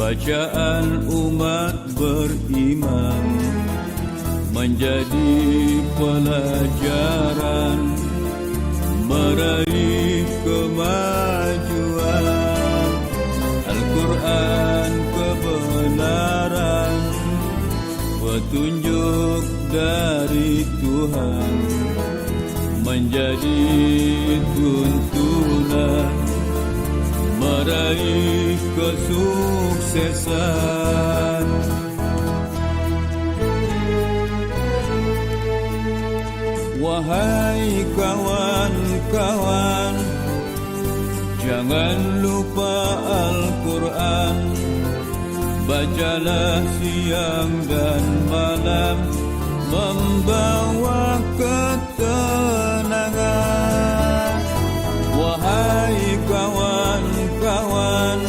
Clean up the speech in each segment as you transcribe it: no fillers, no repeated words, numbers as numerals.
bacaan umat beriman menjadi pelajaran meraih kemajuan. Al-Quran kebenaran, petunjuk dari Tuhan, menjadi tuntunan meraih kesuksesan. Wahai kawan-kawan, jangan lupa Al-Quran, bacalah siang dan malam, membawa ketenangan. Wahai kawan-kawan,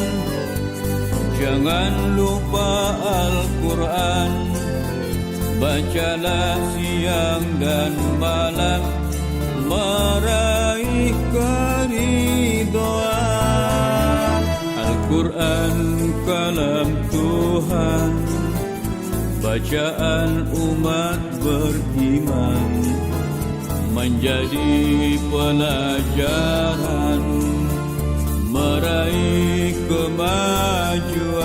jangan lupa Al-Quran, bacalah siang dan malam, meraih keridhaan. Al-Quran kalam Tuhan, bacaan umat beriman, menjadi pelajaran meraih kemajuan.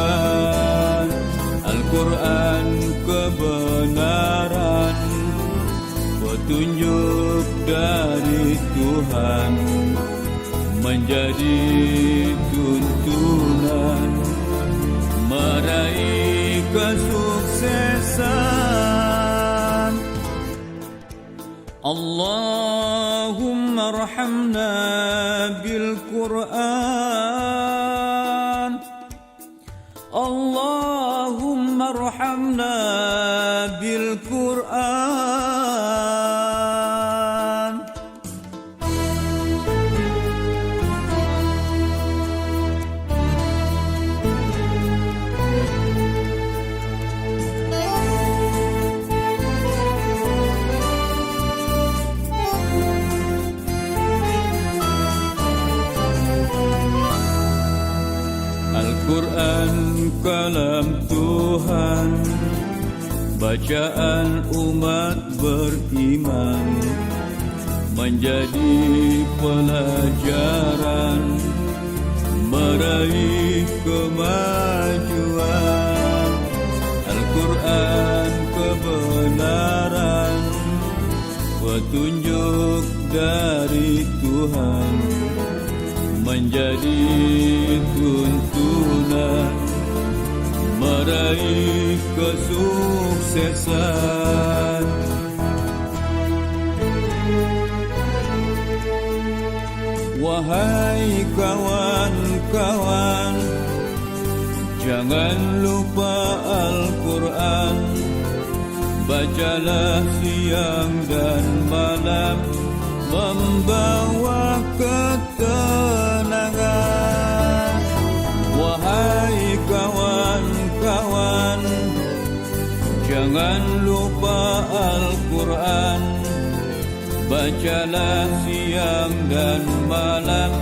Al-Quran kebenaran, petunjuk dari Tuhan, menjadi tuntunan meraih kesuksesan. Allahumma arhamna bil Quran, Allahumma arhamna bil Quran. Al-Quran kalam Tuhan, bacaan umat beriman, menjadi pelajaran meraih kemajuan. Al-Quran kebenaran, petunjuk dari Tuhan, menjadi tuntunan meraih kesuksesan. Wahai kawan-kawan, jangan lupa Al-Quran, bacalah siang dan malam, membawa ketenangan. Wahai kawan-kawan, jangan lupa Al-Quran, bacalah siang dan malam,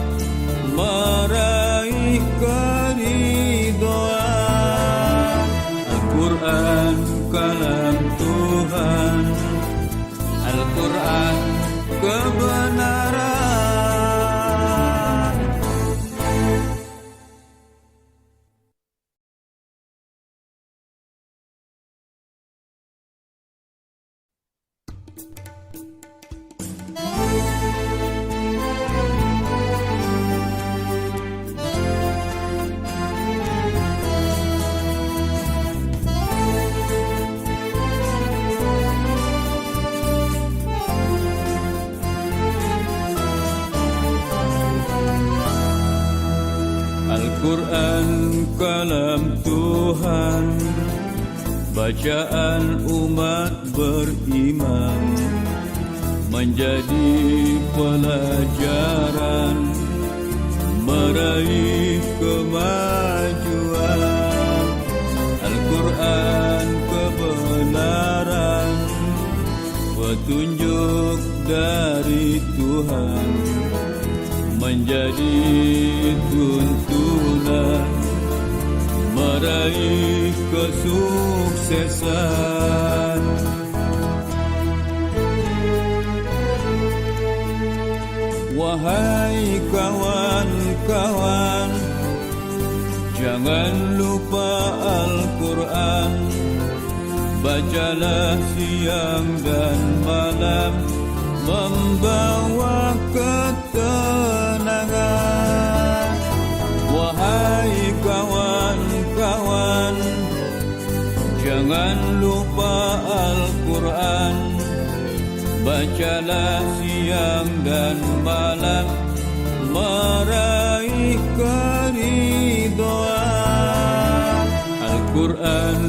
meraih keridhaan. Al-Quran kalam Tuhan, Al-Quran kebenaran. Al-Quran kalam Tuhan, bacaan umat beriman, menjadi pelajaran meraih kemajuan. Al-Quran kebenaran, petunjuk dari Tuhan, menjadi tuntunan meraih kesuksesan. Wahai kawan-kawan, jangan lupa Al-Quran. Bacalah siang dan malam, membawa ketenangan. Wahai kawan-kawan, jangan lupa Al-Quran. Bacalah siang dan malam, meraih keridhaan. Al-Quran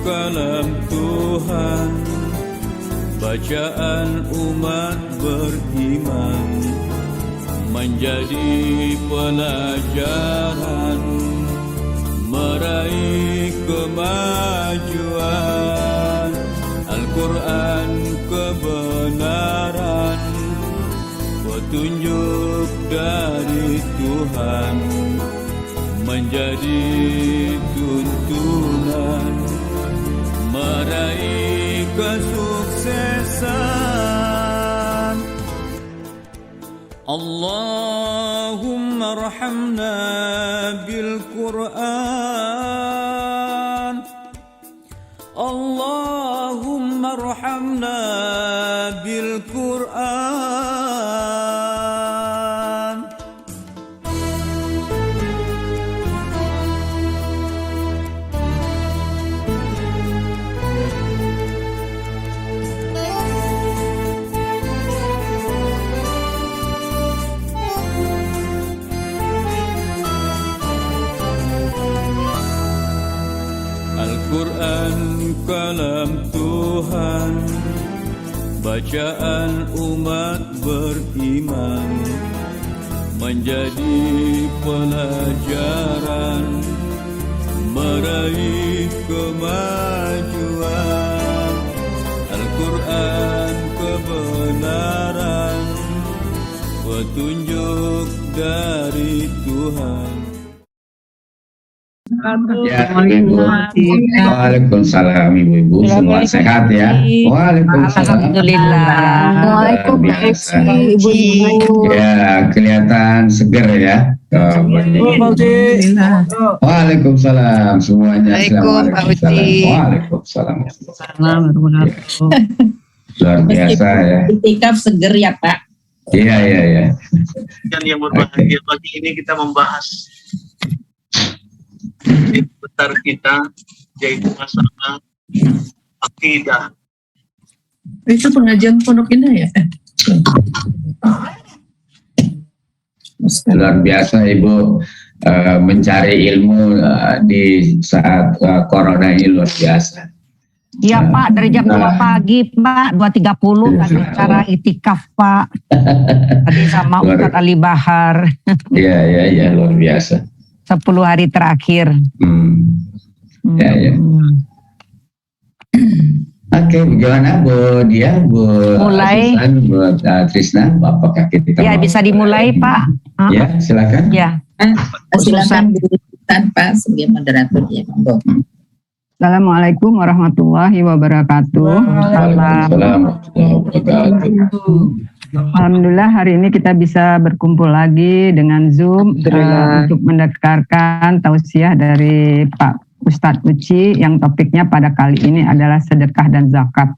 kalam Tuhan, bacaan umat beriman, menjadi pelajaran, meraih kemajuan. Al-Quran kebenaran, petunjuk dari Tuhan, menjadi tuntunan, meraih kesuksesan. Allahumma arhamna bil Quran, Allahumma arhamna bil Quran. Al-Quran kalam Tuhan, bacaan umat beriman, menjadi pelajaran, meraih kemajuan. Al-Quran kebenaran, petunjuk dari Tuhan. Ya, Ibu. Waalaikumsalam Ibu-ibu, semua sehat ya. Waalaikumsalam. Alhamdulillah. Waalaikumsalam. Ibu-ibu. Ya, kelihatan seger ya. Waalaikumsalam semuanya. Waalaikumsalam. Luar biasa ya. Itikaf seger ya Pak. Iya. Dan yang berbahagia pagi ini kita membahas seputar kita, yaitu masalah akidah. Itu pengajian Pondok Indah ya? Luar biasa Ibu, mencari ilmu di saat corona ini luar biasa. Iya Pak, dari jam 2 pagi Pak, 2.30 lagi acara itikaf Pak. Tadi sama Ustadz Ali Bahar. Iya, luar biasa. 10 hari terakhir. Ya. Oke, gimana Bu Dia, Bu Mulai. Susan, Bu Trisna, apakah kita Ya bisa dimulai Pak. Ya, silakan. Ya. Silakan Pak sebagai moderator ya Pak. Assalamualaikum warahmatullahi wabarakatuh. Waalaikumsalam warahmatullahi wabarakatuh. Alhamdulillah hari ini kita bisa berkumpul lagi dengan Zoom untuk mendengarkan tausiah dari Pak Ustadz Uci yang topiknya pada kali ini adalah sedekah dan zakat.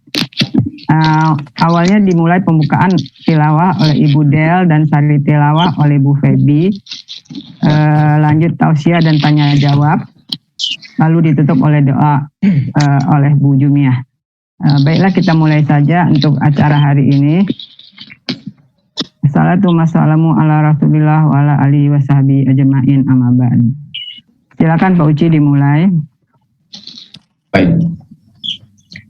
Awalnya dimulai pembukaan tilawah oleh Ibu Del dan sari tilawah oleh Bu Febi. Lanjut tausiah dan tanya jawab. Lalu ditutup oleh doa oleh Bu Jumiah. Baiklah kita mulai saja untuk acara hari ini. Assalamualaikum ala Rasulillah wa ala alihi wa sahbihi ajma'in amma ba'd. Silakan Pak Uci dimulai. Baik.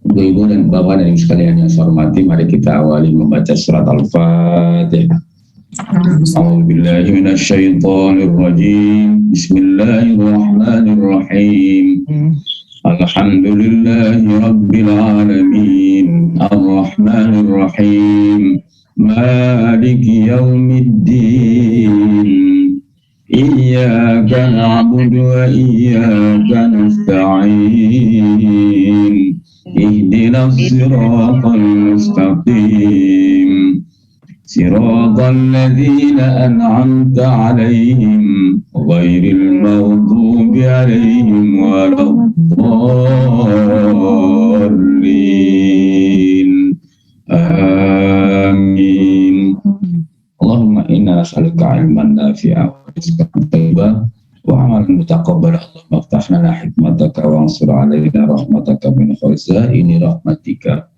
Ibu-ibu dan bapak dan ibu sekalian yang saya hormati, mari kita awali membaca surat Al-Fatihah. A'udzubillahi minasyaitonirrajim. Bismillahirrahmanirrahim. Alhamdulillahi rabbil alamin. Ar-Rahmanir Rahim. Maliki yaumiddin. Iyyaka na'budu wa iyyaka nasta'in. Ihdinas siratal mustaqim. Siratal ladzina an'amta 'alaihim ghairil maghdubi 'alaihim waladdallin. Amin. Allahumma inna nas'aluka 'ilman nafi'a wa rizqan thayyiban wa 'amalan mutaqabbala. Allahumma iftah lana hikmataka wa ansur 'alaina rahmataka min khazaini rahmatika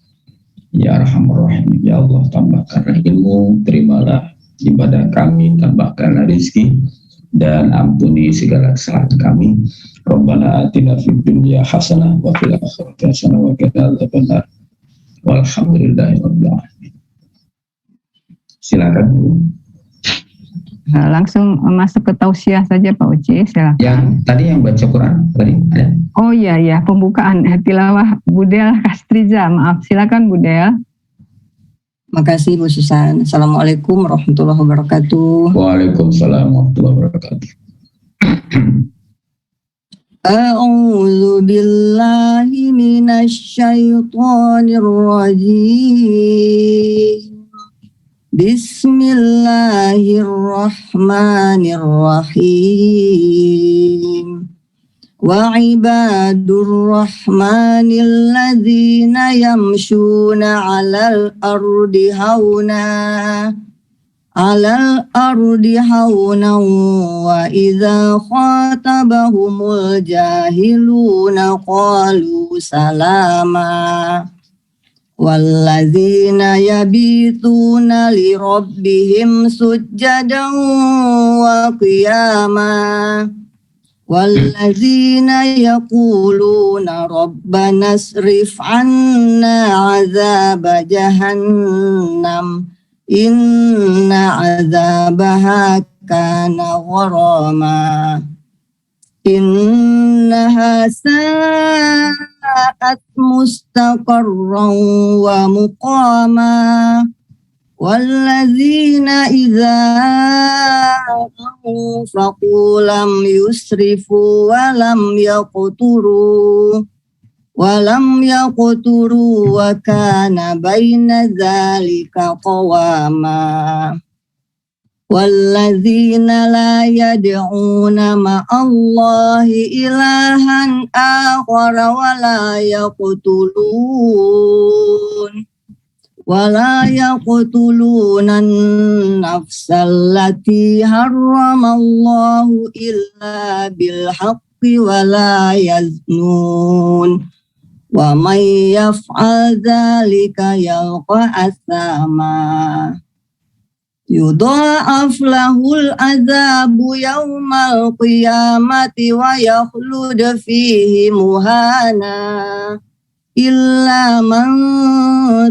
ya arhamar rahimin. Ya Allah, tambahkanlah ilmu, terimalah ibadah kami, tambahkanlah rezeki, dan ampuni segala kesalahan kami. Rabbana atina fid dunya hasanah wa fil akhirati hasanah wa qina adzabannar. Walhamdulillahirabbil alamin. Silakan Bu. Langsung masuk ke tausiah saja Pak Uci, silakan. Yang tadi yang baca Quran tadi ada. Oh iya ya, pembukaan tilawah Budel Kastriza. Maaf, silakan Budel. Makasih Bu Susan. Assalamualaikum warahmatullahi wabarakatuh. Waalaikumsalam warahmatullahi wabarakatuh. A'udzu billahi minasy syaithanir rajim. Bismillahirrahmanirrahim. Wa ibadur rahmanil ladzina yamshuna 'alal ardi hauna wa idza khatabahumul jahiluna qalu salama. Walladzina yabituna li rabbihim sujjadan wa qiyama. Walladzina yaquluna rabbana asrif 'anna 'adzaba jahannam inna 'adzabaha kana gharama. Innaha sa'at mustaqarran wa muqama. Walladzina idza anfaqu lam yusrifu wa lam yaqturu wa kana baina dzalika qawama. Walladzina la yad'una ma'allahi ilahan akhara wa la yaqtuluna an-nafsa allati harramallahu illa bil haqqi wa la yaznun. Wa may yaf'al dzalika yalqa athama. Yudha'af lahul adzabu yaumal qiyamati wa yakhlud fihi muhana illa man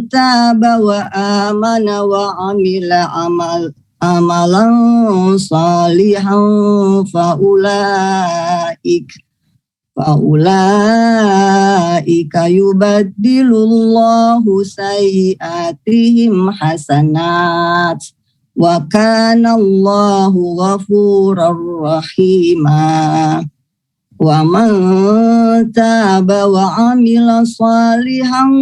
taba wa amana wa amila amalan salihan faulaika yubaddilullahu sayyi'atihim hasanat. Wa kana Allahu ghafurar rahima. Wa man taba wa amila salihan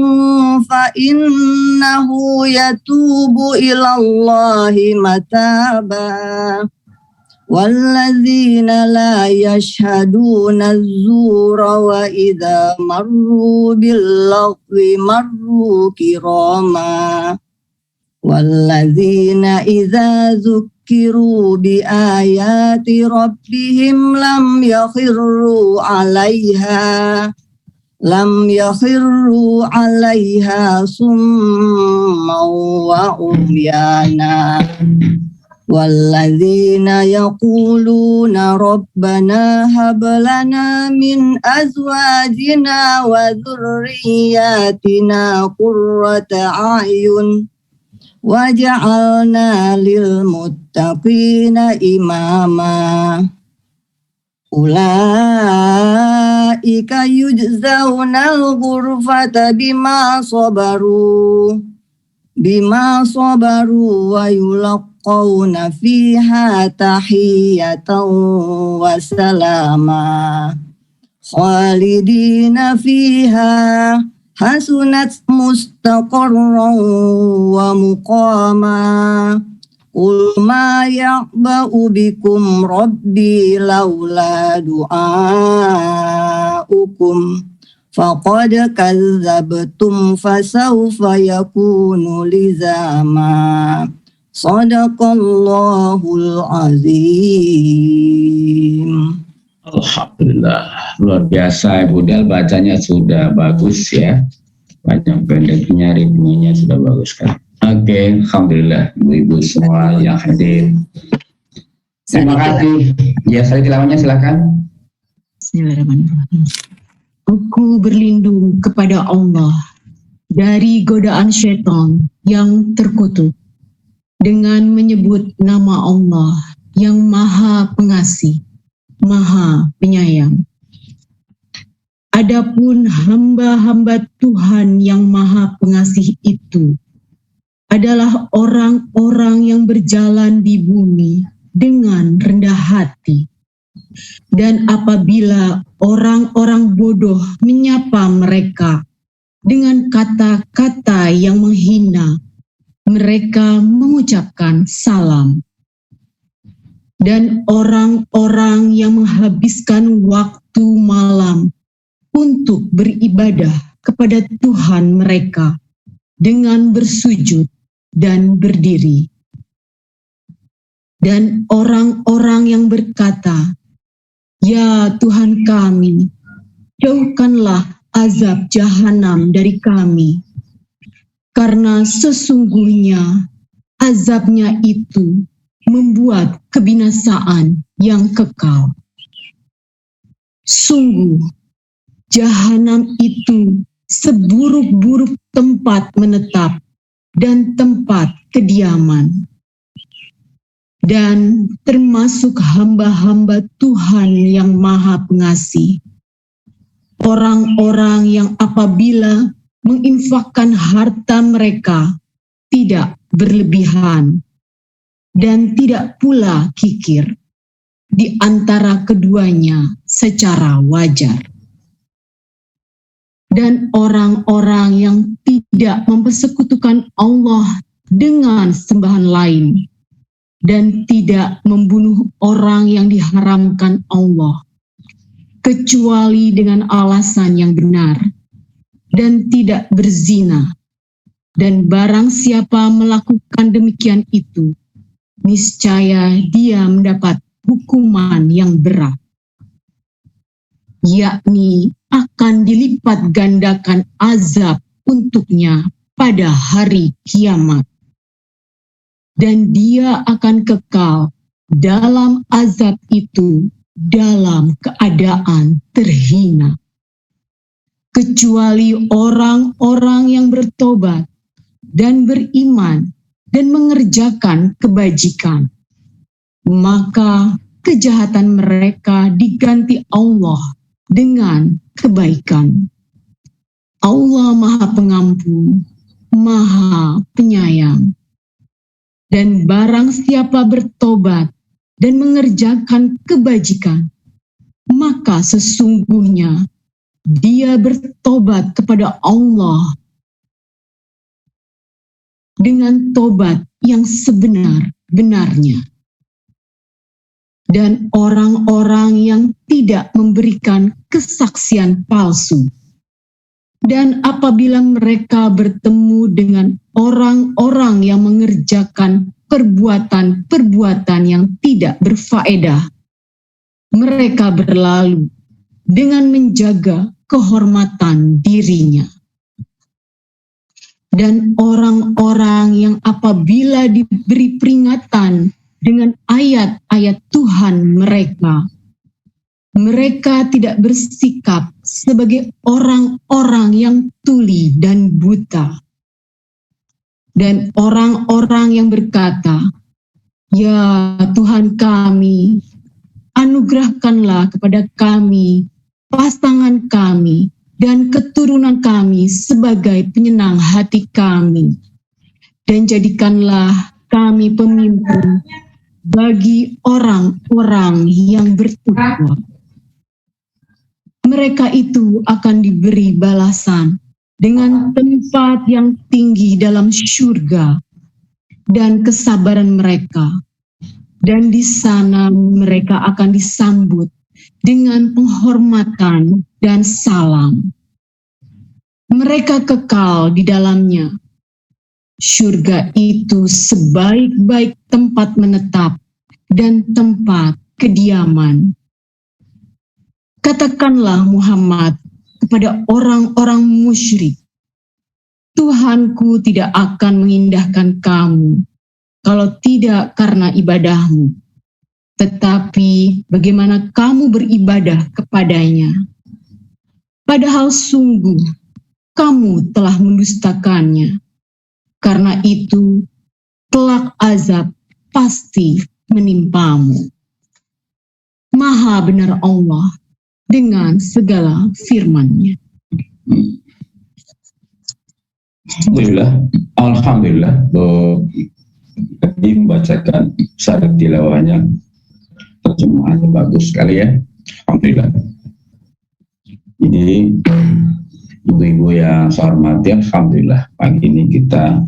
fa innahu yatubu ila Allahi mataba. Walladzina la yashhaduna az-zura wa idza marru bil lagwi marru kirama. Walladzina idza dzukkiru bi ayati rabbihim lam yakhirru 'alaiha summan wa umyana. Walladzina yaquluna rabbana hab lana min azwajina wa dhurriyyatina qurrata a'yun waj'alna lil muttaqina imama. Ulaika yujzauna al-ghurfata bima sabaru wa yulaqawna يلقون فيها تحية وسلاما خالدين فيها حسنت مستقرا ومقاما قل ما يعبأ بكم ربي لولا دعاؤكم فقد كذبتم فسوف يكون لزاما صدق الله العظيم. Alhamdulillah, luar biasa Ibu Del, bacanya sudah bagus ya, panjang pendeknya, ritmenya sudah bagus kan. Oke, Alhamdulillah Ibu-ibu semua yang hadir. Terima kasih. Ya, saya tilawahnya silakan. Bismillahirrahmanirrahim. Aku berlindung kepada Allah dari godaan syaitan yang terkutuk dengan menyebut nama Allah yang Maha Pengasih, Maha Penyayang. Adapun hamba-hamba Tuhan yang Maha Pengasih itu adalah orang-orang yang berjalan di bumi dengan rendah hati. Dan apabila orang-orang bodoh menyapa mereka dengan kata-kata yang menghina, mereka mengucapkan salam. Dan orang-orang yang menghabiskan waktu malam untuk beribadah kepada Tuhan mereka dengan bersujud dan berdiri. Dan orang-orang yang berkata, "Ya Tuhan kami, jauhkanlah azab jahanam dari kami, karena sesungguhnya azabnya itu membuat kebinasaan yang kekal. Sungguh, jahanam itu seburuk-buruk tempat menetap dan tempat kediaman. Dan termasuk hamba-hamba Tuhan yang Maha Pengasih, orang-orang yang apabila menginfakkan harta mereka tidak berlebihan dan tidak pula kikir di antara keduanya secara wajar. Dan orang-orang yang tidak mempersekutukan Allah dengan sembahan lain dan tidak membunuh orang yang diharamkan Allah kecuali dengan alasan yang benar dan tidak berzina. Dan barang siapa melakukan demikian itu, niscaya dia mendapat hukuman yang berat, yakni akan dilipat gandakan azab untuknya pada hari kiamat. Dan dia akan kekal dalam azab itu dalam keadaan terhina. Kecuali orang-orang yang bertobat dan beriman dan mengerjakan kebajikan, maka kejahatan mereka diganti Allah dengan kebaikan. Allah Maha Pengampun, Maha Penyayang. Dan barang siapa bertobat dan mengerjakan kebajikan, maka sesungguhnya dia bertobat kepada Allah dengan tobat yang sebenar-benarnya. Dan orang-orang yang tidak memberikan kesaksian palsu, dan apabila mereka bertemu dengan orang-orang yang mengerjakan perbuatan-perbuatan yang tidak berfaedah, mereka berlalu dengan menjaga kehormatan dirinya. Dan orang-orang yang apabila diberi peringatan dengan ayat-ayat Tuhan mereka, mereka tidak bersikap sebagai orang-orang yang tuli dan buta. Dan orang-orang yang berkata, "Ya Tuhan kami, anugerahkanlah kepada kami, pasangan kami, dan keturunan kami sebagai penyenang hati kami. Dan jadikanlah kami pemimpin bagi orang-orang yang bertakwa. Mereka itu akan diberi balasan dengan tempat yang tinggi dalam surga dan kesabaran mereka. Dan di sana mereka akan disambut dengan penghormatan dan salam. Mereka kekal di dalamnya. Surga itu sebaik-baik tempat menetap dan tempat kediaman. Katakanlah Muhammad kepada orang-orang musyrik, Tuhanku tidak akan mengindahkan kamu kalau tidak karena ibadahmu, tetapi bagaimana kamu beribadah kepadanya. Padahal sungguh kamu telah mendustakannya. Karena itu kelak azab pasti menimpamu. Maha benar Allah dengan segala firman-Nya. Alhamdulillah. Tadi membacakan syarat tilawahnya, terjemahannya bagus sekali ya. Alhamdulillah. Jadi ibu-ibu yang saya hormati, alhamdulillah pagi ini kita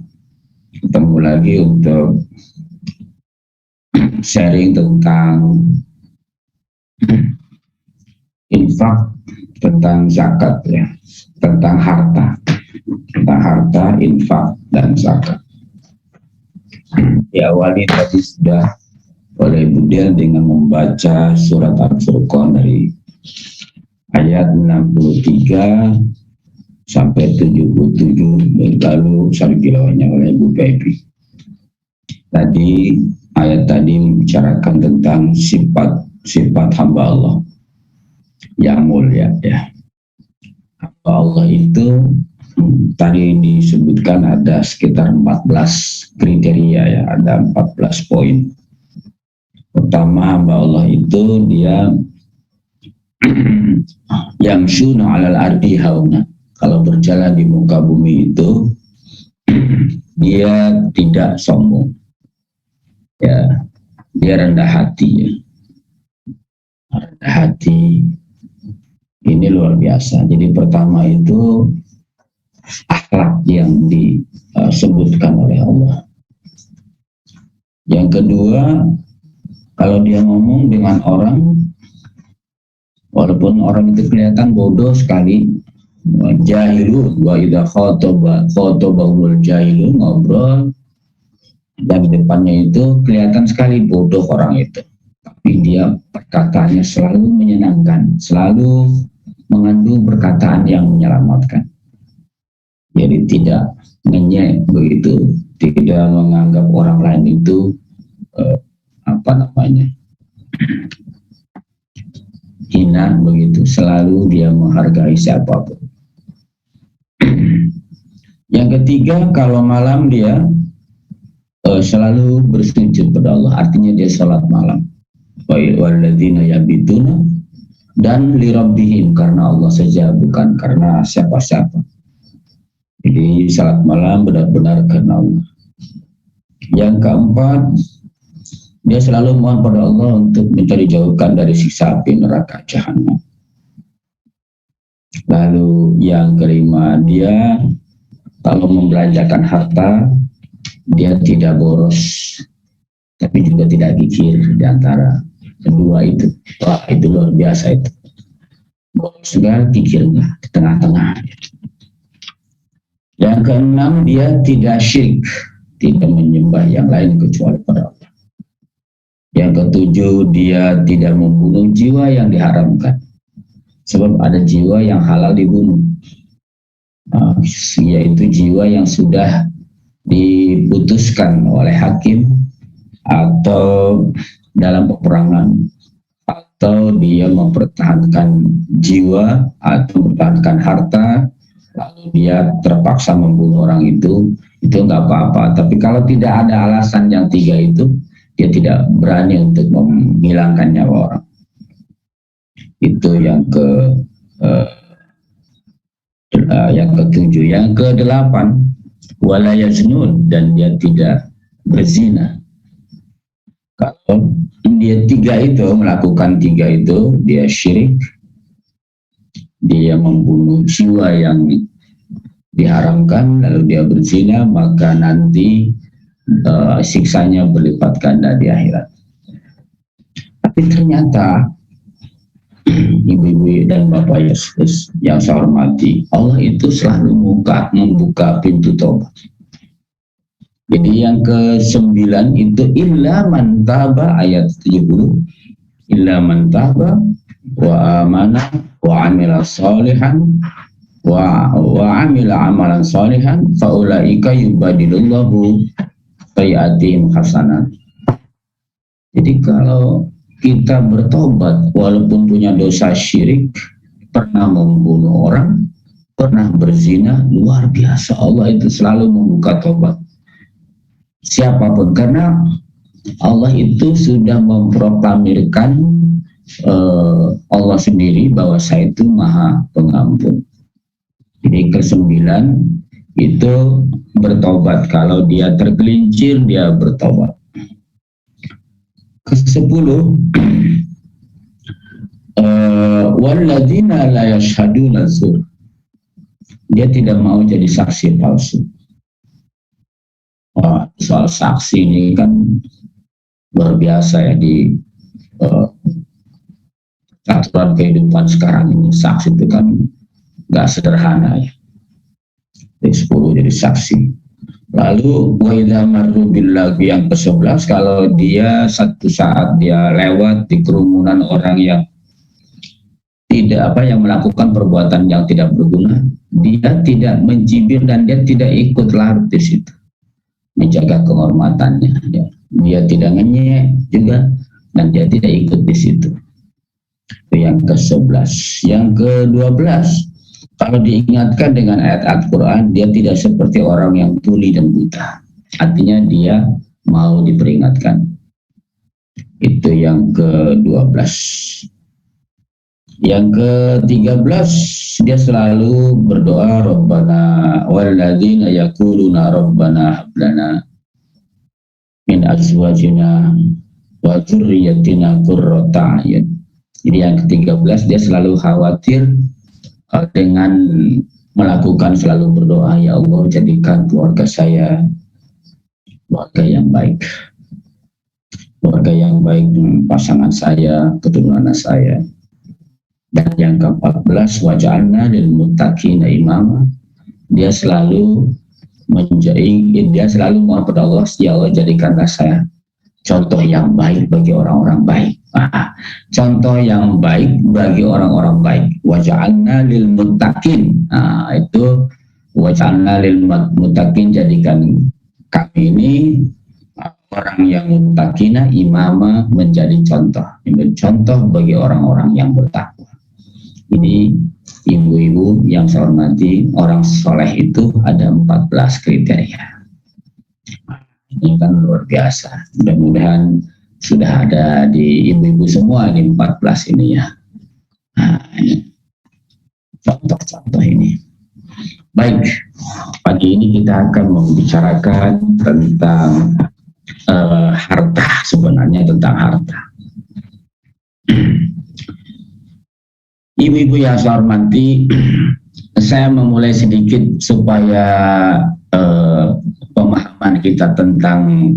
ketemu lagi untuk sharing tentang infak, tentang zakat ya, tentang harta, infak dan zakat. Diawali tadi sudah oleh Ibu Del dengan membaca surat Al-Furqan dari ayat 63 sampai 77, lalu sari tilawahnya oleh Ibu Pepi. Tadi ayat tadi membicarakan tentang sifat hamba Allah yang mulia ya. Hamba Allah itu tadi disebutkan ada sekitar 14 kriteria ya, ada 14 poin. Pertama, hamba Allah itu dia yang syuna alal ardi hauna. Kalau berjalan di muka bumi itu dia tidak sombong ya, dia rendah hati ya. Rendah hati ini luar biasa. Jadi pertama itu akhlak yang disebutkan oleh Allah. Yang kedua, kalau dia ngomong dengan orang, walaupun orang itu kelihatan bodoh sekali, jahilun wa idza khatabahul jahilun, ngobrol dan di depannya itu kelihatan sekali bodoh orang itu, tapi dia perkataannya selalu menyenangkan, selalu mengandung perkataan yang menyelamatkan. Jadi tidak ngenyek begitu, tidak menganggap orang lain itu hina begitu, selalu dia menghargai siapapun. Yang ketiga, kalau malam dia selalu bersujud pada Allah, artinya dia salat malam. Walladzina yabituna, dan lirabbihim, karena Allah saja, bukan karena siapa-siapa. Jadi salat malam benar-benar karena Allah. Yang keempat, dia selalu mohon pada Allah untuk minta dijauhkan dari siksa api neraka jahanam. Lalu yang kelima, dia kalau membelanjakan harta, dia tidak boros, tapi juga tidak kikir. Di antara kedua itu, wah itu luar biasa itu. Boros enggak, kikir enggak, di tengah-tengah. Yang keenam, dia tidak syirik, tidak menyembah yang lain kecuali pada Allah. Yang ketujuh, dia tidak membunuh jiwa yang diharamkan. Sebab ada jiwa yang halal dibunuh, yaitu jiwa yang sudah diputuskan oleh hakim atau dalam peperangan, atau dia mempertahankan jiwa atau mempertahankan harta, lalu dia terpaksa membunuh orang itu nggak apa-apa. Tapi kalau tidak ada alasan yang tiga itu, dia tidak berani untuk menghilangkan nyawa orang. Itu yang ketujuh. Yang kedelapan, wala yaznun, dan dia tidak berzina. Kalau dia melakukan tiga itu, dia syirik, dia membunuh jiwa yang diharamkan, lalu dia berzina, maka nanti siksanya berlipat ganda di akhirat. Tapi ternyata ibu-ibu dan bapak Yesus yang saya hormati, Allah itu selalu membuka pintu taubat. Jadi yang ke-9 itu illa man taba, ayat 70, illa man taba wa amana wa amila salihan wa amila amalan salihan faulaika yubadilullahu sayiatihim hasanat. Jadi kalau kita bertobat walaupun punya dosa syirik, pernah membunuh orang, pernah berzina, luar biasa Allah itu selalu membuka tobat siapapun, karena Allah itu sudah memproklamirkan Allah sendiri bahwa saya itu maha pengampun. Jadi ke-9 itu bertobat, kalau dia tergelincir dia bertobat. Ke-10 walladzina la yashhaduna zur, dia tidak mau jadi saksi palsu. Soal saksi ini kan luar biasa ya di aturan kehidupan sekarang ini. Saksi itu kan nggak sederhana ya. Dari 10 jadi saksi. Lalu wa idza marru bil lagwi, yang ke-11, kalau dia satu saat dia lewat di kerumunan orang yang tidak yang melakukan perbuatan yang tidak berguna, dia tidak mencibir dan dia tidak ikut larut di situ, menjaga kehormatannya, ya. Dia tidak ngenyek juga dan dia tidak ikut di situ. Itu yang ke-11. Yang ke-12, kalau diingatkan dengan ayat Al-Quran, dia tidak seperti orang yang tuli dan buta. Artinya dia mau diperingatkan. Itu yang ke-12. Yang ke-13, dia selalu berdoa, Rabbana walladzina yaquluna Rabbana hablana min azwajina wa dzurriyyatina qurrata a'yun. Jadi yang ke-13, dia selalu khawatir dengan melakukan, selalu berdoa, ya Allah jadikan keluarga saya keluarga yang baik, keluarga yang baik dengan pasangan saya, keturunan saya. Dan yang ke-14, waja'alna lil muttaqina imama, dia selalu mohon kepada Allah, ya Allah jadikanlah saya contoh yang baik bagi orang-orang baik. Contoh yang baik bagi orang-orang baik. Waja'alna lil muttaqin. Itu waja'alna lil muttaqin, jadikan kami ini orang yang muttaqina imama, menjadi contoh bagi orang-orang yang bertakwa. Ini ibu-ibu yang saya hormati, orang soleh itu ada 14 kriteria. Ini kan luar biasa. Mudah-mudahan sudah ada di ibu-ibu semua di 14 ini ya. Ini contoh-contoh ini. Baik, pagi ini kita akan membicarakan tentang harta, sebenarnya tentang harta. Ibu-ibu yang saya hormati, saya memulai sedikit supaya pemahaman kita tentang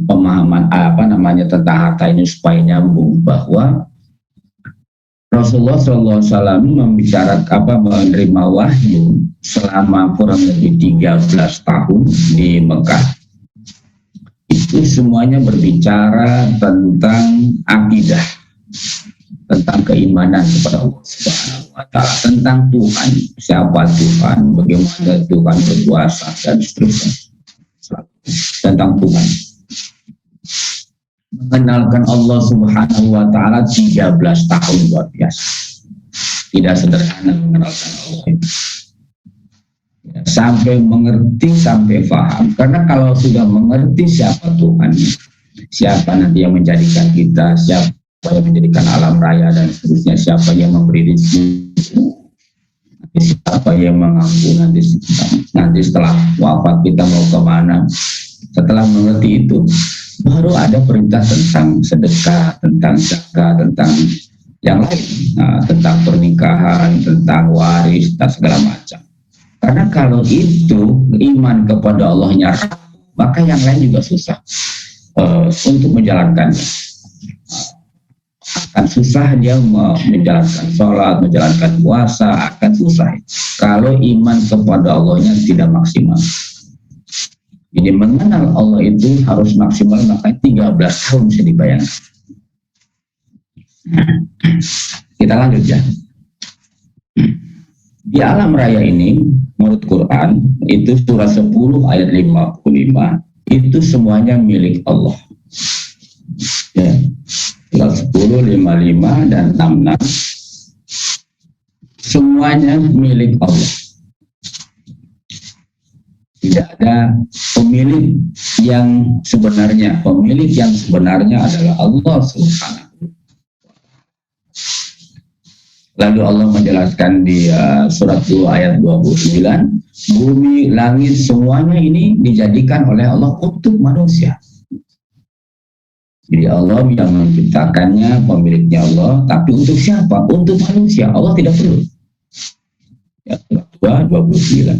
tentang harta ini supaya nyambung, bahwa Rasulullah SAW menerima wahyu selama kurang lebih 13 tahun di Mekah. Itu semuanya berbicara tentang akidah, tentang keimanan kepada Allah Subhanahu wa Ta'ala, tentang Tuhan, siapa Tuhan, bagaimana Tuhan berkuasa dan seterusnya. Tentang Tuhan, mengenalkan Allah Subhanahu wa Ta'ala 13 tahun, luar biasa. Tidak sederhana mengenalkan Allah itu. Sampai mengerti, sampai paham. Karena kalau sudah mengerti siapa Tuhan, siapa nanti yang menjadikan kita, siapa yang menjadikan alam raya dan seterusnya, siapa yang memberi rezeki, siapa yang mengampuni, nanti setelah wafat kita mau kemana, Setelah mengerti itu, baru ada perintah tentang sedekah, tentang zakat, tentang yang lain, tentang pernikahan, tentang waris, dan segala macam. Karena kalau itu iman kepada Allahnya, maka yang lain juga susah untuk menjalankannya. Akan susah dia menjalankan sholat, menjalankan puasa, akan susah kalau iman kepada Allahnya tidak maksimal. Jadi mengenal Allah itu harus maksimal, makanya 13 tahun bisa dibayangkan. Kita lanjut ya. Di alam raya ini, menurut Quran, itu surah 10 ayat 55, itu semuanya milik Allah. Ya. Surah 10, 55, dan 66, semuanya milik Allah. Tidak ada pemilik yang sebenarnya. Pemilik yang sebenarnya adalah Allah Subhanahu. Lalu Allah menjelaskan di surat 2 ayat 29, bumi, langit, semuanya ini dijadikan oleh Allah untuk manusia. Jadi Allah yang menciptakannya, pemiliknya Allah, tapi untuk siapa? Untuk manusia. Allah tidak perlu. Ya, surat 2, 29.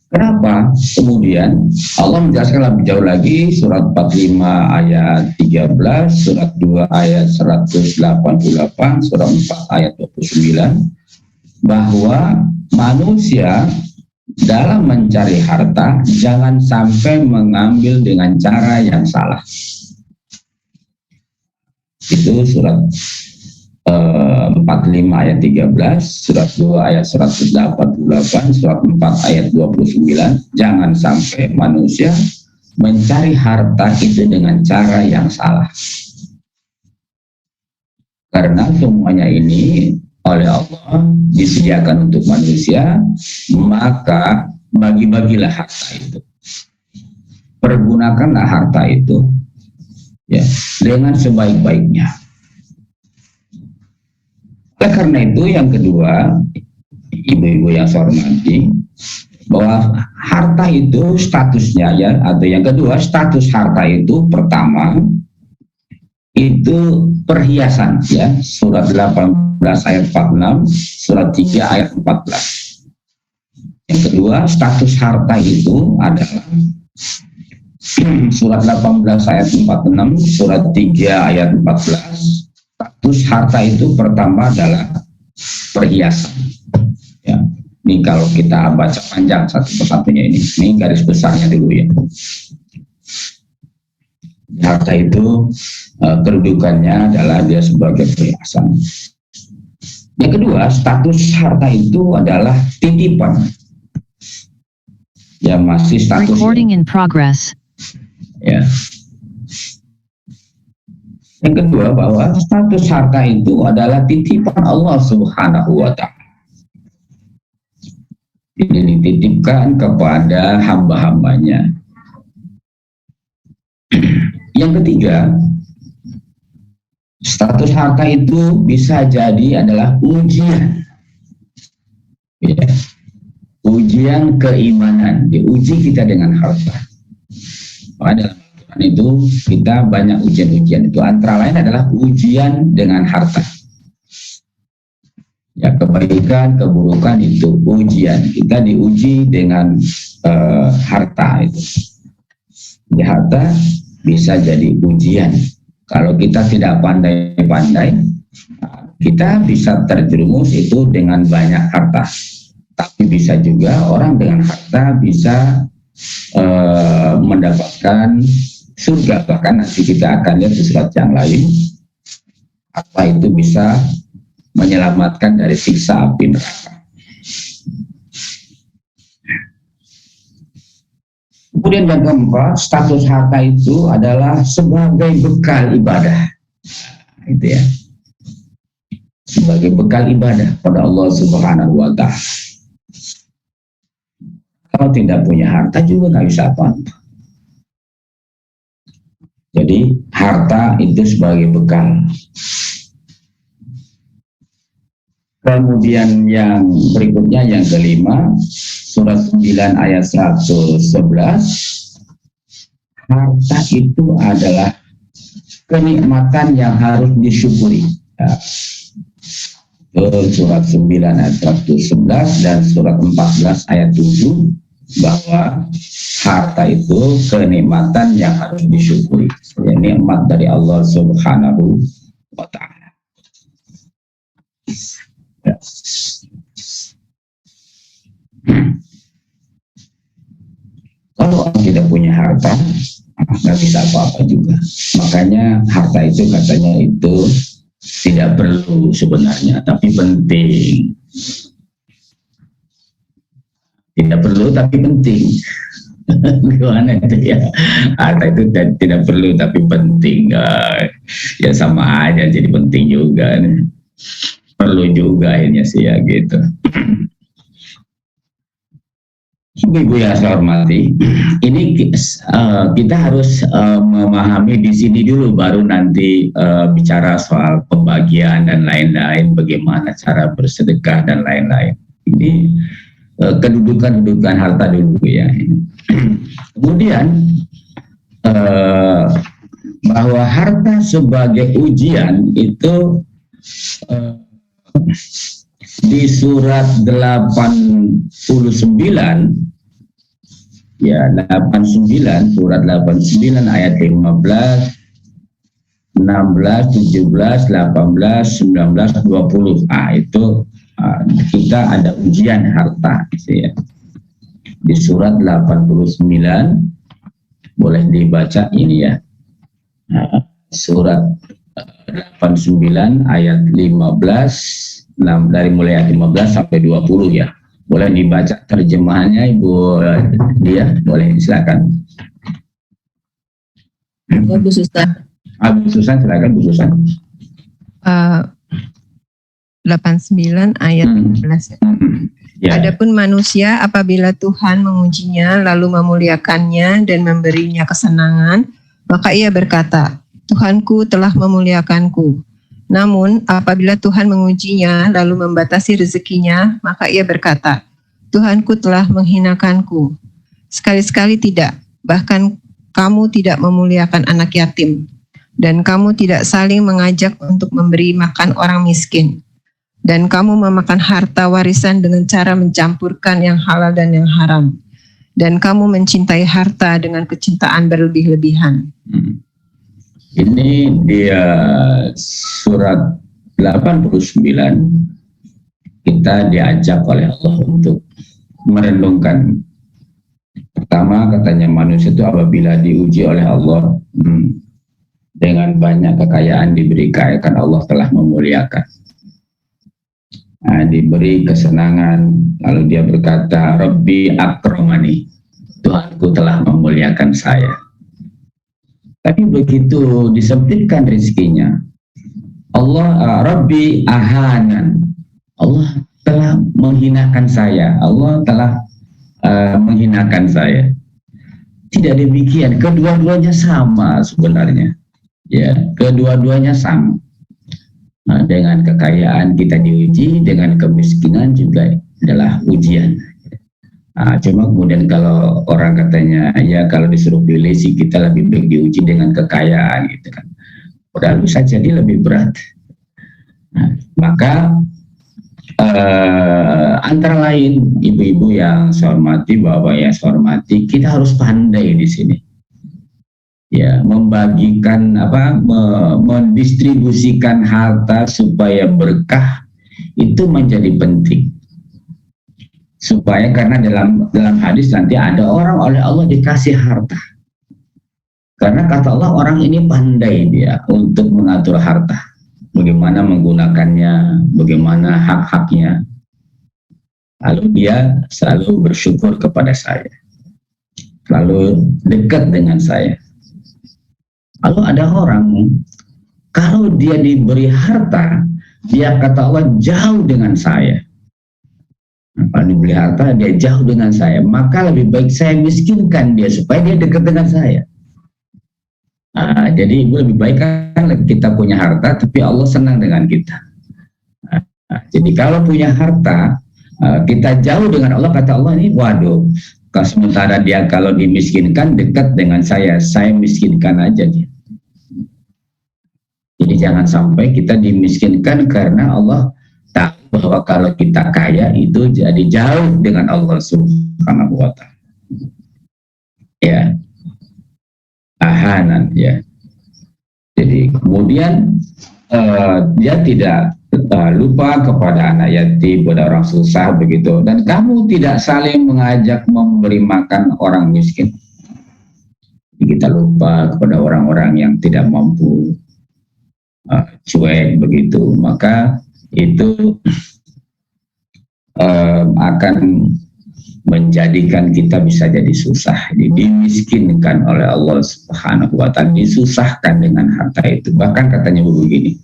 Kenapa? Kemudian Allah menjelaskan lebih jauh lagi, surat 45 ayat 13, surat 2 ayat 188, surat 4 ayat 29, bahwa manusia dalam mencari harta jangan sampai mengambil dengan cara yang salah. Itu surat 45 ayat 13, surat 2 ayat 188, surat 4 ayat 29. Jangan sampai manusia mencari harta itu dengan cara yang salah. Karena semuanya ini oleh Allah disediakan untuk manusia, maka bagi-bagilah harta itu. Pergunakanlah harta itu ya dengan sebaik-baiknya. Oleh karena itu, yang kedua, ibu-ibu yang saya hormati, bahwa harta itu statusnya ya, atau yang kedua, status harta itu pertama itu perhiasan ya, surat 18 ayat 46, surat 3 ayat 14. Yang kedua, status harta itu adalah surat 18 ayat 46, surat 3 ayat 14. Status harta itu pertama adalah perhiasan. Ya, ini kalau kita baca panjang satu persatunya ini garis besarnya dulu ya. Harta itu kedudukannya adalah dia sebagai perhiasan. Yang kedua, status harta itu adalah titipan. Ya, masih status. Recording in progress. Ya. Yang kedua, bahwa status harta itu adalah titipan Allah Subhanahu wa ta'ala. Ini dititipkan kepada hamba-hambanya. Yang ketiga, status harta itu bisa jadi adalah ujian. Ya. Ujian keimanan, diuji kita dengan harta. Pada itu kita banyak ujian-ujian, itu antara lain adalah ujian dengan harta. Ya, kebaikan, keburukan itu ujian. Kita diuji dengan harta itu. Di harta bisa jadi ujian. Kalau kita tidak pandai-pandai, kita bisa terjerumus itu dengan banyak harta. Tapi bisa juga orang dengan harta bisa mendapatkan surga, bahkan nanti kita akan lihat di surat yang lain apa itu bisa menyelamatkan dari siksa api neraka. Kemudian yang keempat, status harta itu adalah sebagai bekal ibadah. Itu ya, sebagai bekal ibadah pada Allah Subhanahu wa ta'ala. Kalau tidak punya harta juga nggak bisa apa-apa. Jadi harta itu sebagai bekal. Kemudian yang berikutnya yang kelima, surat 9 ayat 111, harta itu adalah kenikmatan yang harus disyukuri. Ya. Surat 9 ayat 111 dan surat 14 ayat 7 bahwa harta itu kenikmatan yang harus disyukuri. Ya, nikmat dari Allah Subhanahu wa Ta'ala. Ya. Kalau orang tidak punya harta, nggak bisa apa-apa juga. Makanya harta itu katanya itu tidak perlu sebenarnya, tapi penting. Tidak perlu tapi penting. Gimana itu ya? Harta itu tidak perlu tapi penting. Ya sama aja, jadi penting juga. Perlu juga akhirnya sih ya gitu. Ibu-ibu yang saya hormati, ini kita harus memahami di sini dulu, baru nanti bicara soal pembagian dan lain-lain, bagaimana cara bersedekah dan lain-lain. Ini kedudukan harta dulu ya. Kemudian bahwa harta sebagai ujian itu di surat 89 ya, 89 surat 89 ayat 15, 16, 17, 18, 19, 20. Itu kita ada ujian harta ya. Di surat 89 boleh dibaca ini ya. Surat 89 ayat 15 dari mulai ayat 15 sampai 20 ya. Boleh dibaca terjemahannya Ibu Dia, boleh silakan. Bu Susan. Bu Susan silakan Bu Susan. 89 ayat 15. Ya. Adapun manusia apabila Tuhan mengujinya lalu memuliakannya dan memberinya kesenangan, maka ia berkata, Tuhanku telah memuliakanku. Namun apabila Tuhan mengujinya lalu membatasi rezekinya, maka ia berkata, Tuhanku telah menghinakanku. Sekali-sekali tidak, bahkan kamu tidak memuliakan anak yatim, dan kamu tidak saling mengajak untuk memberi makan orang miskin, dan kamu memakan harta warisan dengan cara mencampurkan yang halal dan yang haram, dan kamu mencintai harta dengan kecintaan berlebih-lebihan. Ini dia surat 89, kita diajak oleh Allah untuk merenungkan. Pertama katanya manusia itu apabila diuji oleh Allah dengan banyak kekayaan diberikan, Allah telah memuliakan. Nah, diberi kesenangan, lalu dia berkata, Rabbi akramani, Tuhanku telah memuliakan saya. Tapi begitu disempitkan rezekinya, Allah Rabbi ahanan, Allah telah menghinakan saya, Allah telah menghinakan saya. Tidak demikian, kedua-duanya sama sebenarnya. Ya, kedua-duanya sama. Nah, dengan kekayaan kita diuji, dengan kemiskinan juga adalah ujian. Nah, cuma kemudian kalau orang katanya, ya kalau disuruh pilih sih kita lebih baik diuji dengan kekayaan gitu kan. Padahal bisa jadi lebih berat. Nah, maka antara lain ibu-ibu yang saya hormati, bapak yang saya hormati, kita harus pandai di sini. Ya, membagikan mendistribusikan harta supaya berkah itu menjadi penting. Supaya karena dalam hadis nanti ada orang oleh Allah dikasih harta. Karena kata Allah orang ini pandai dia untuk mengatur harta. Bagaimana menggunakannya, bagaimana hak-haknya. Lalu dia selalu bersyukur kepada saya. Selalu dekat dengan saya. Lalu ada orang, kalau dia diberi harta, dia kata Allah jauh dengan saya. Kalau diberi harta, dia jauh dengan saya. Maka lebih baik saya miskinkan dia supaya dia dekat dengan saya. Jadi lebih baik kan kita punya harta, tapi Allah senang dengan kita. Jadi kalau punya harta, kita jauh dengan Allah, kata Allah ini, waduh, sementara dia kalau dimiskinkan dekat dengan saya miskinkan aja dia. Jadi jangan sampai kita dimiskinkan karena Allah tahu bahwa kalau kita kaya itu jadi jauh dengan Allah Subhanahu wa Ta'ala. Ya, tahanan ya. Jadi kemudian dia tidak lupa kepada anak yatim, pada orang susah begitu. Dan kamu tidak saling mengajak memberi makan orang miskin. Jadi kita lupa kepada orang-orang yang tidak mampu, cuek begitu. Maka itu akan menjadikan kita bisa jadi susah, dimiskinkan oleh Allah Subhanahu wa Ta'ala, disusahkan dengan harta itu. Bahkan katanya begini,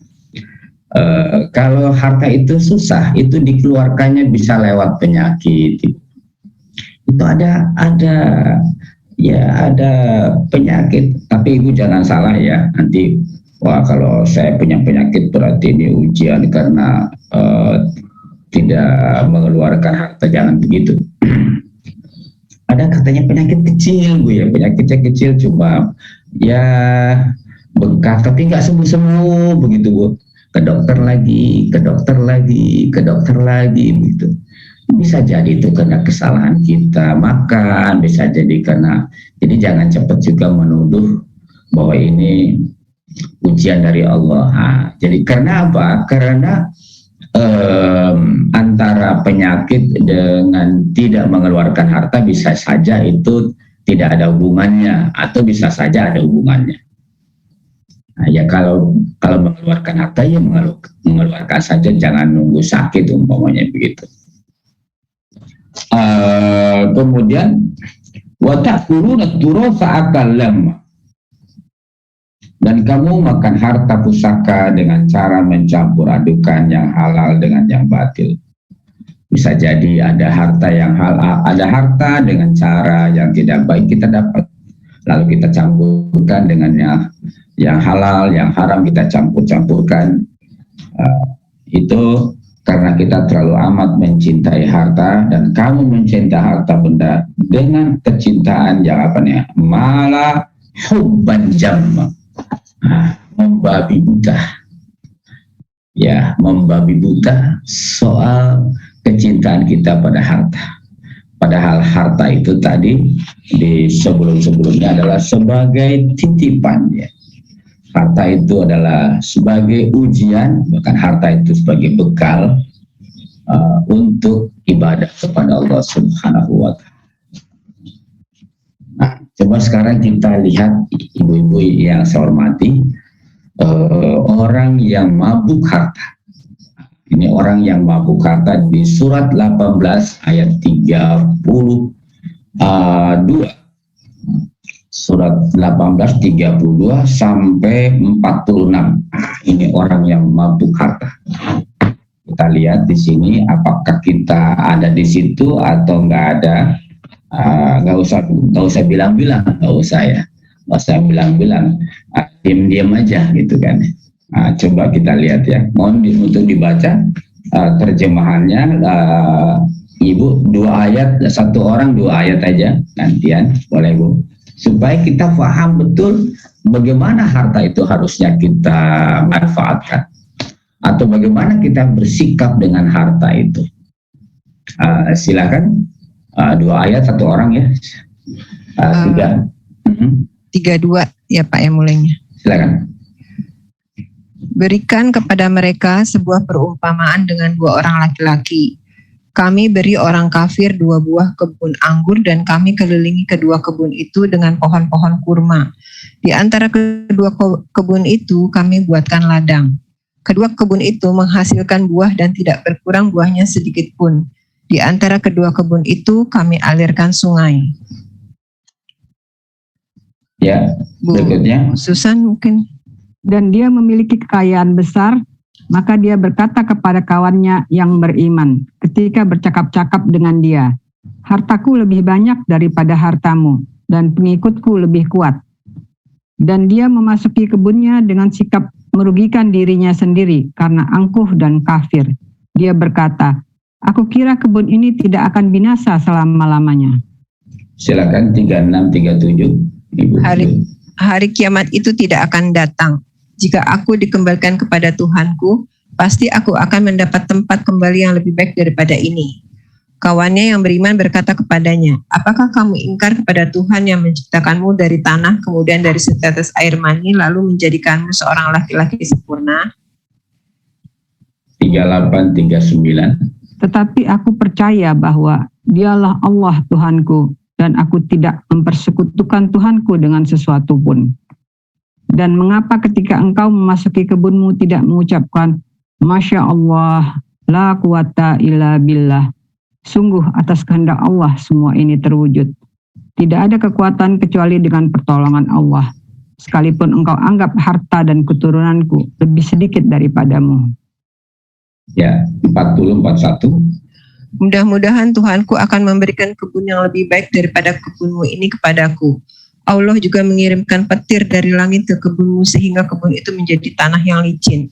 kalau harta itu susah, itu dikeluarkannya bisa lewat penyakit. Itu ada penyakit, tapi ibu jangan salah ya, nanti wah kalau saya punya penyakit berarti ini ujian karena tidak mengeluarkan harta, jangan begitu. Ada katanya penyakit kecil Bu ya, penyakitnya kecil cuma ya bengkak tapi nggak sembuh-sembuh begitu Bu. Ke dokter lagi begitu. Bisa jadi itu karena kesalahan kita makan, bisa jadi karena, jadi jangan cepat juga menuduh bahwa ini ujian dari Allah. Nah, jadi karena apa? Karena antara penyakit dengan tidak mengeluarkan harta bisa saja itu tidak ada hubungannya, atau bisa saja ada hubungannya. Nah, ya kalau mengeluarkan harta ya mengeluarkan saja, jangan nunggu sakit umpamanya begitu. Kemudian watakuluna turofa akalam, dan kamu makan harta pusaka dengan cara mencampur adukan yang halal dengan yang batil. Bisa jadi ada harta yang halal, ada harta dengan cara yang tidak baik kita dapat, lalu kita campurkan dengan yang halal, yang haram kita campur-campurkan. Itu karena kita terlalu amat mencintai harta, dan kamu mencintai harta benda dengan kecintaan yang malah hubban jamma. Membabi buta, ya, membabi buta soal kecintaan kita pada harta. Padahal harta itu tadi di sebelum-sebelumnya adalah sebagai titipan ya. Harta itu adalah sebagai ujian, bahkan harta itu sebagai bekal untuk ibadah kepada Allah Subhanahu wa Ta'ala. Nah, coba sekarang kita lihat ibu-ibu yang saya hormati, orang yang mabuk harta. Ini orang yang mabuk harta di surat 18 ayat 32. Surat 18 32 sampai 46. Ini orang yang mabuk harta. Kita lihat di sini apakah kita ada di situ atau enggak ada. Nggak usah bilang-bilang, nggak usah bilang-bilang, diam-diam aja gitu kan. Coba kita lihat ya, mohon untuk dibaca terjemahannya. Ibu 2 ayat, satu orang 2 ayat aja gantian, boleh Bu, supaya kita paham betul bagaimana harta itu harusnya kita manfaatkan, atau bagaimana kita bersikap dengan harta itu. Silakan. 2 ayat, satu orang ya. 32 ya Pak ya mulainya. Silakan. Berikan kepada mereka sebuah perumpamaan dengan 2 orang laki-laki. Kami beri orang kafir 2 buah kebun anggur, dan kami kelilingi kedua kebun itu dengan pohon-pohon kurma. Di antara kedua kebun itu kami buatkan ladang. Kedua kebun itu menghasilkan buah dan tidak berkurang buahnya sedikit pun. Di antara kedua kebun itu kami alirkan sungai. Ya, berikutnya. Susan mungkin. Dan dia memiliki kekayaan besar, maka dia berkata kepada kawannya yang beriman ketika bercakap-cakap dengan dia, hartaku lebih banyak daripada hartamu, dan pengikutku lebih kuat. Dan dia memasuki kebunnya dengan sikap merugikan dirinya sendiri karena angkuh dan kafir. Dia berkata, aku kira kebun ini tidak akan binasa selama-lamanya. Silakan 3637 Ibu. Hari kiamat itu tidak akan datang. Jika aku dikembalikan kepada Tuhanku, pasti aku akan mendapat tempat kembali yang lebih baik daripada ini. Kawannya yang beriman berkata kepadanya, apakah kamu ingkar kepada Tuhan yang menciptakanmu dari tanah, kemudian dari setetes air mani, lalu menjadikanmu seorang laki-laki sempurna? 3839. Tetapi aku percaya bahwa Dialah Allah Tuhanku, dan aku tidak mempersekutukan Tuhanku dengan sesuatu pun. Dan mengapa ketika engkau memasuki kebunmu tidak mengucapkan, Masya Allah, la quwata illa billah. Sungguh atas kehendak Allah semua ini terwujud. Tidak ada kekuatan kecuali dengan pertolongan Allah. Sekalipun engkau anggap harta dan keturunanku lebih sedikit daripadamu. Ya, 4041. Mudah-mudahan Tuhanku akan memberikan kebun yang lebih baik daripada kebunmu ini kepadaku. Allah juga mengirimkan petir dari langit ke kebunmu sehingga kebun itu menjadi tanah yang licin.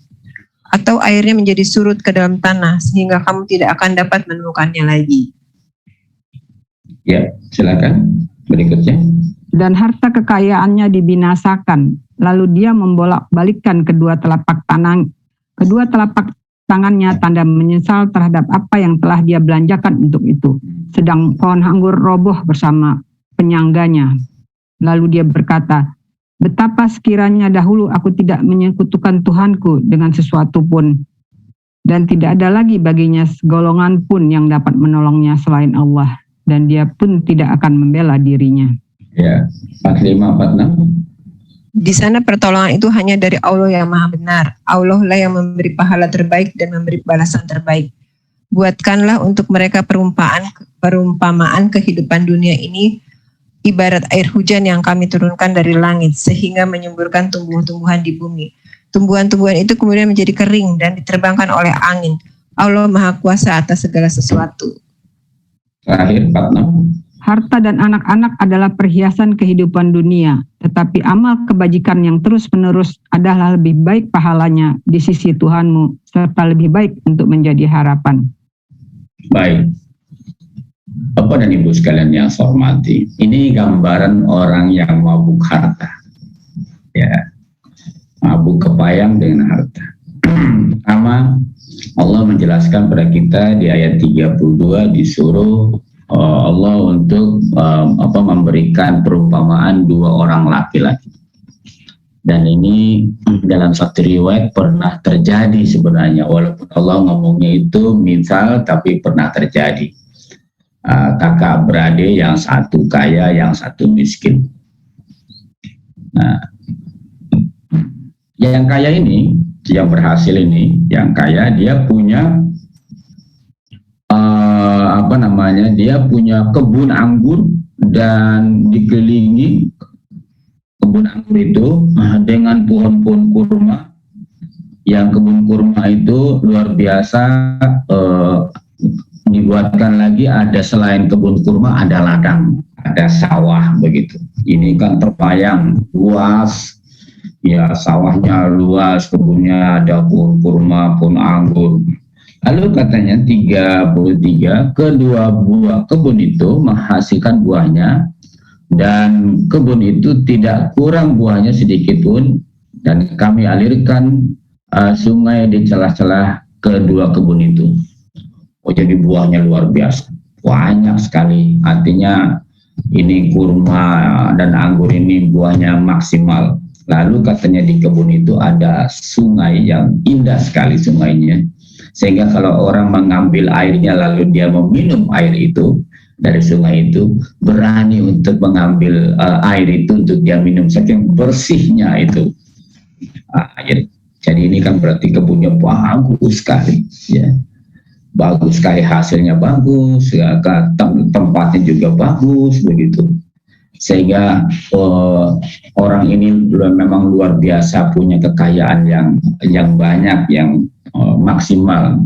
Atau airnya menjadi surut ke dalam tanah sehingga kamu tidak akan dapat menemukannya lagi. Ya, silakan berikutnya. Dan harta kekayaannya dibinasakan, lalu dia membolak-balikkan kedua telapak tangannya tanda menyesal terhadap apa yang telah dia belanjakan untuk itu. Sedang pohon anggur roboh bersama penyangganya. Lalu dia berkata, betapa sekiranya dahulu aku tidak menyekutukan Tuhanku dengan sesuatu pun. Dan tidak ada lagi baginya segolongan pun yang dapat menolongnya selain Allah. Dan dia pun tidak akan membela dirinya. Ya, 4546. Di sana pertolongan itu hanya dari Allah yang maha benar. Allah lah yang memberi pahala terbaik dan memberi balasan terbaik. Buatkanlah untuk mereka perumpamaan kehidupan dunia ini ibarat air hujan yang kami turunkan dari langit sehingga menyemburkan tumbuhan-tumbuhan di bumi. Tumbuhan-tumbuhan itu kemudian menjadi kering dan diterbangkan oleh angin. Allah maha kuasa atas segala sesuatu. Terakhir 46. Harta dan anak-anak adalah perhiasan kehidupan dunia, tetapi amal kebajikan yang terus-menerus adalah lebih baik pahalanya di sisi Tuhanmu, serta lebih baik untuk menjadi harapan. Baik. Bapak dan Ibu sekalian yang saya hormati, ini gambaran orang yang mabuk harta. Ya, mabuk kepayang dengan harta. Pertama, Allah menjelaskan pada kita di ayat 32 disuruh Allah untuk memberikan perumpamaan dua orang laki-laki. Dan ini dalam satu riwayat pernah terjadi sebenarnya, walaupun Allah ngomongnya itu misal, tapi pernah terjadi. Kakak beradik yang satu kaya, yang satu miskin. Nah, yang kaya ini, yang berhasil ini, yang kaya, dia punya dia punya kebun anggur dan dikelilingi kebun anggur itu dengan pohon-pohon kurma. Yang kebun kurma itu luar biasa, dibuatkan lagi ada selain kebun kurma ada ladang, ada sawah begitu. Ini kan terbayang luas, ya sawahnya luas, kebunnya ada pohon kurma, pohon anggur. Lalu katanya 33, kedua buah kebun itu menghasilkan buahnya dan kebun itu tidak kurang buahnya sedikit pun, dan kami alirkan sungai di celah-celah kedua kebun itu. Oh, jadi buahnya luar biasa, banyak sekali. Artinya ini kurma dan anggur ini buahnya maksimal. Lalu katanya di kebun itu ada sungai yang indah sekali sungainya. Sehingga kalau orang mengambil airnya lalu dia meminum air itu dari sungai itu, berani untuk mengambil air itu untuk dia minum, saking bersihnya itu air. Jadi ini kan berarti kebunnya bagus sekali, ya, bagus sekali, hasilnya bagus, ya, tempatnya juga bagus begitu. Sehingga orang ini memang luar biasa, punya kekayaan yang banyak, yang maksimal.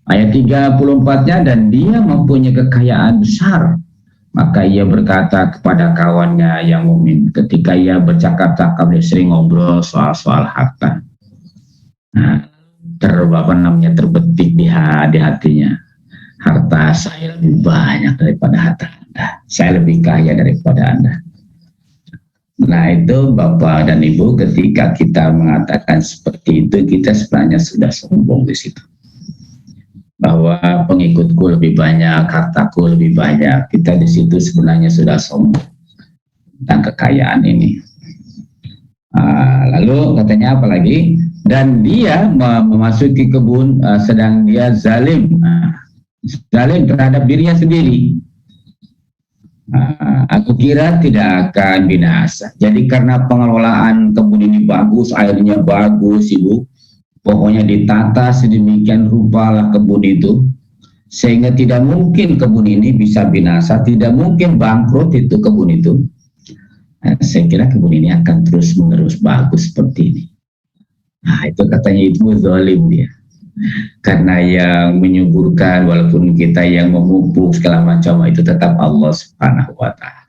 Ayat 34-nya, dan dia mempunyai kekayaan besar, maka ia berkata kepada kawannya yang mukmin ketika ia bercakap-cakap, dia sering ngobrol soal harta. Nah, terbetik di hatinya. Harta saya lebih banyak daripada harta Anda. Saya lebih kaya daripada Anda. Nah itu Bapak dan Ibu, ketika kita mengatakan seperti itu, kita sebenarnya sudah sombong di situ. Bahwa pengikutku lebih banyak, hartaku lebih banyak. Kita di situ sebenarnya sudah sombong tentang kekayaan ini. Lalu katanya apa lagi? Dan dia memasuki kebun sedang dia zalim terhadap dirinya sendiri. Aku kira tidak akan binasa. Jadi karena pengelolaan kebun ini bagus, airnya bagus, Ibu, pokoknya ditata sedemikian rupalah kebun itu, sehingga tidak mungkin kebun ini bisa binasa, tidak mungkin bangkrut itu kebun itu. Saya kira kebun ini akan terus menerus bagus seperti ini. Nah itu katanya itu zalim dia. Karena yang menyuburkan walaupun kita yang memupuk segala macam itu tetap Allah Subhanahu wa Ta'ala.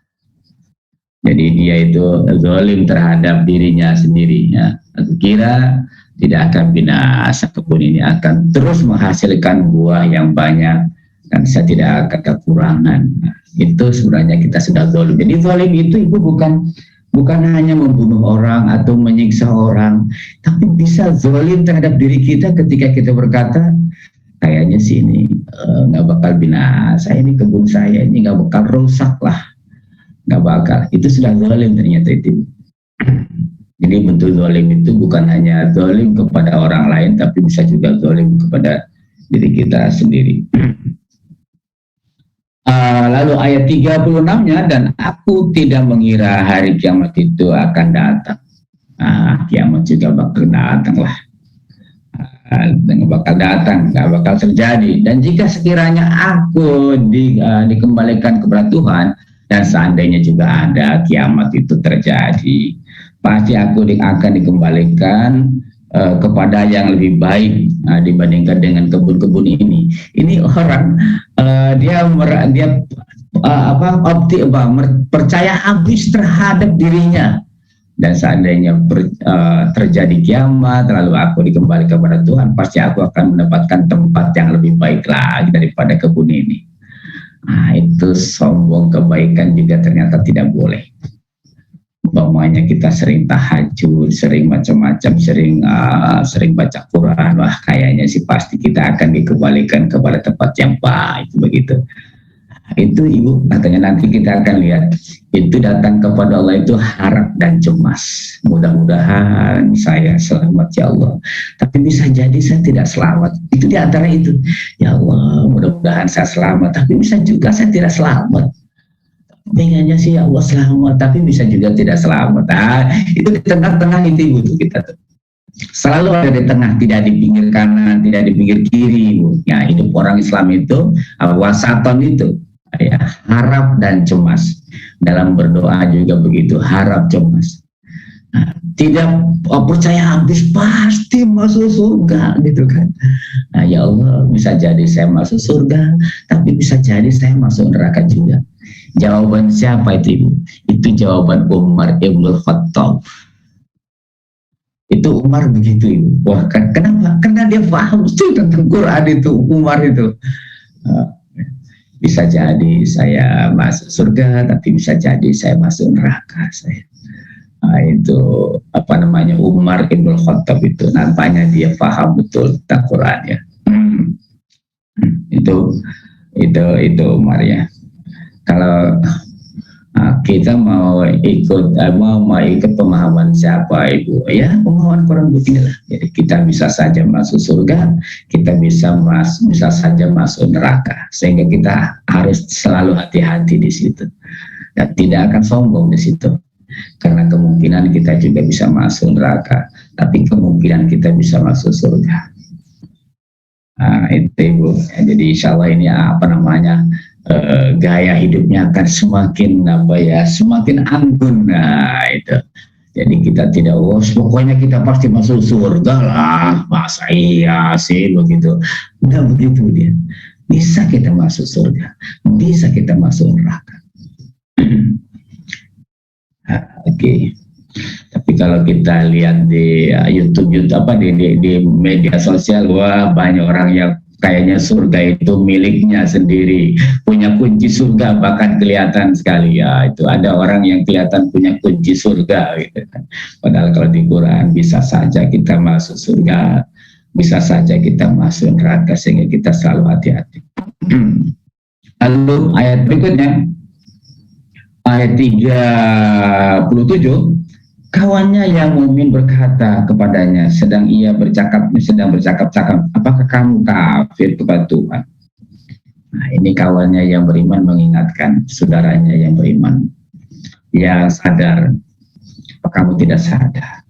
Jadi dia itu zalim terhadap dirinya sendiri. Ya. Aku kira tidak akan binasa, kebun ini akan terus menghasilkan buah yang banyak dan saya tidak akan kekurangan. Nah, itu sebenarnya kita sudah zalim. Jadi zalim itu Ibu bukan hanya membunuh orang atau menyiksa orang, tapi bisa zalim terhadap diri kita ketika kita berkata, kayaknya sih ini nggak bakal binasa, ini kebun saya ini nggak bakal rusak lah, nggak bakal. Itu sudah zalim ternyata itu. Jadi bentuk zalim itu bukan hanya zalim kepada orang lain, tapi bisa juga zalim kepada diri kita sendiri. Lalu ayat 36-nya, dan aku tidak mengira hari kiamat itu akan datang. Kiamat juga bakal datang lah. Bakal datang, nggak bakal terjadi. Dan jika sekiranya aku dikembalikan kepada Tuhan, dan seandainya juga ada kiamat itu terjadi, pasti aku akan dikembalikan kepada yang lebih baik dibandingkan dengan kebun-kebun ini. Ini orang dia percaya habis terhadap dirinya, dan seandainya terjadi kiamat lalu aku dikembalikan kepada Tuhan, pasti aku akan mendapatkan tempat yang lebih baik lagi daripada kebun ini. Itu sombong kebaikan juga ternyata tidak boleh. Umpamanya kita sering tahajud, sering macam-macam, sering baca Quran, wah kayaknya sih pasti kita akan dikembalikan kepada tempat yang baik, begitu. Itu Ibu, katanya nanti kita akan lihat, itu datang kepada Allah itu harap dan cemas. Mudah-mudahan saya selamat ya Allah, tapi bisa jadi saya tidak selamat. Itu di antara itu, ya Allah mudah-mudahan saya selamat, tapi bisa juga saya tidak selamat. Pengennya sih ya Allah selamat, tapi bisa juga tidak selamat. Itu di tengah-tengah itu Ibu, tuh kita tuh selalu ada di tengah, tidak di pinggir kanan, tidak di pinggir kiri, Ibu. Ya, hidup orang Islam itu wasaton itu, ya, harap dan cemas. Dalam berdoa juga begitu, harap cemas. Tidak percaya habis pasti masuk surga gitu kan. Ya Allah, bisa jadi saya masuk surga, tapi bisa jadi saya masuk neraka juga. Jawaban siapa itu Ibu? Itu jawaban Umar Ibn Khattab. Itu Umar begitu Ibu. Wah, kenapa? Karena dia paham tentang Quran itu, Umar itu. Bisa jadi saya masuk surga, tapi bisa jadi saya masuk neraka. Itu Umar Ibn Khattab itu nampaknya dia paham betul tentang Quran ya. Itu Umar ya. Kalau kita mau ikut pemahaman siapa Ibu, ya pemahaman Quran beginilah. Jadi kita bisa saja masuk surga, kita bisa saja masuk neraka, sehingga kita harus selalu hati-hati di situ dan tidak akan sombong di situ, karena kemungkinan kita juga bisa masuk neraka, tapi kemungkinan kita bisa masuk surga. Itu Ibu. Jadi insya Allah ini gaya hidupnya akan semakin semakin anggun. Itu. Jadi kita tidak pokoknya kita pasti masuk surga lah, masa iya sih begitu. Udah begitu dia. Bisa kita masuk surga, bisa kita masuk neraka. Oke. Tapi kalau kita lihat di YouTube di media sosial, wah banyak orang yang kayaknya surga itu miliknya sendiri, punya kunci surga, bahkan kelihatan sekali ya, itu ada orang yang kelihatan punya kunci surga gitu kan. Padahal kalau di Quran bisa saja kita masuk surga, bisa saja kita masuk neraka, sehingga kita selalu hati-hati. Lalu ayat berikutnya, ayat 37, kawannya yang mukmin berkata kepadanya, sedang bercakap-cakap, apakah kamu kafir kepada Tuhan? Nah, ini kawannya yang beriman mengingatkan saudaranya yang beriman, yang sadar, apa kamu tidak sadar?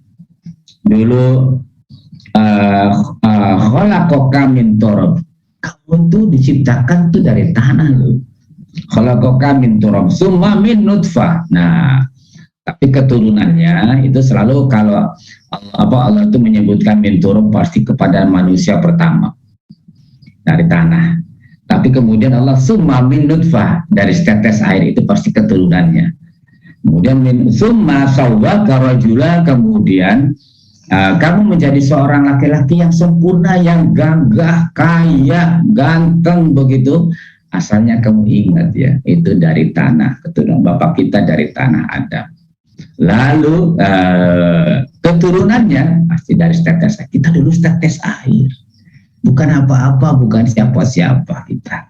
Dulu khalaqaka min turab, kamu tuh diciptakan tuh dari tanah loh. Khalaqaka min turab, summa min nutfah. Nah, tapi keturunannya itu selalu kalau Allah itu menyebutkan min turab pasti kepada manusia pertama dari tanah. Tapi kemudian Allah summa min nutfah, dari setetes air itu pasti keturunannya. Kemudian summa sawwaka rajula, kemudian kamu menjadi seorang laki-laki yang sempurna, yang gagah, kaya, ganteng begitu. Asalnya kamu ingat ya, itu dari tanah, keturunan bapak kita dari tanah Adam. Lalu keturunannya pasti dari setetes air. Kita dulu setetes air, bukan apa-apa, bukan siapa-siapa kita.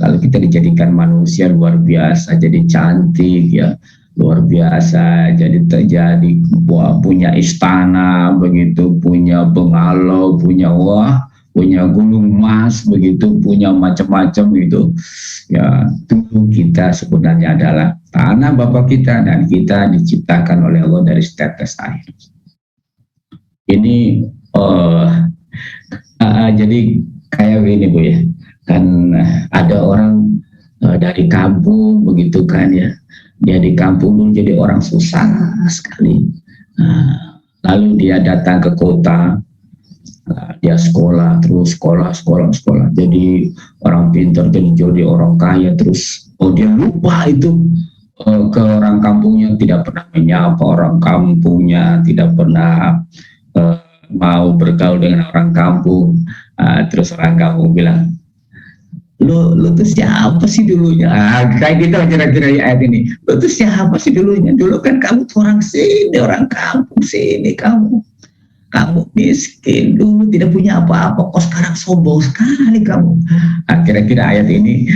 Lalu kita dijadikan manusia luar biasa, jadi cantik ya, luar biasa, jadi terjadi punya istana begitu, punya bungalow, punya gunung emas begitu, punya macam-macam gitu ya. Dulu kita sebenarnya adalah tanah bapak kita, dan kita diciptakan oleh Allah dari setetes air. Ini jadi kayak gini Bu ya, kan ada orang dari kampung begitu kan ya, dia di kampung dulu jadi orang susah sekali, lalu dia datang ke kota, dia sekolah terus, sekolah, jadi orang pintar, jadi orang kaya terus. Dia lupa itu ke orang kampungnya, tidak pernah menyapa orang kampungnya, tidak pernah mau bergaul dengan orang kampung. Terus orang kampung bilang, lu tuh siapa sih dulunya? Kayak gitu kira-kira ayat ini. Lu tuh siapa sih dulunya? Dulu kan kamu tuh orang sini, orang kampung sini, kamu miskin dulu, tidak punya apa-apa, kok sekarang sombong sekali kamu. Kira-kira ayat ini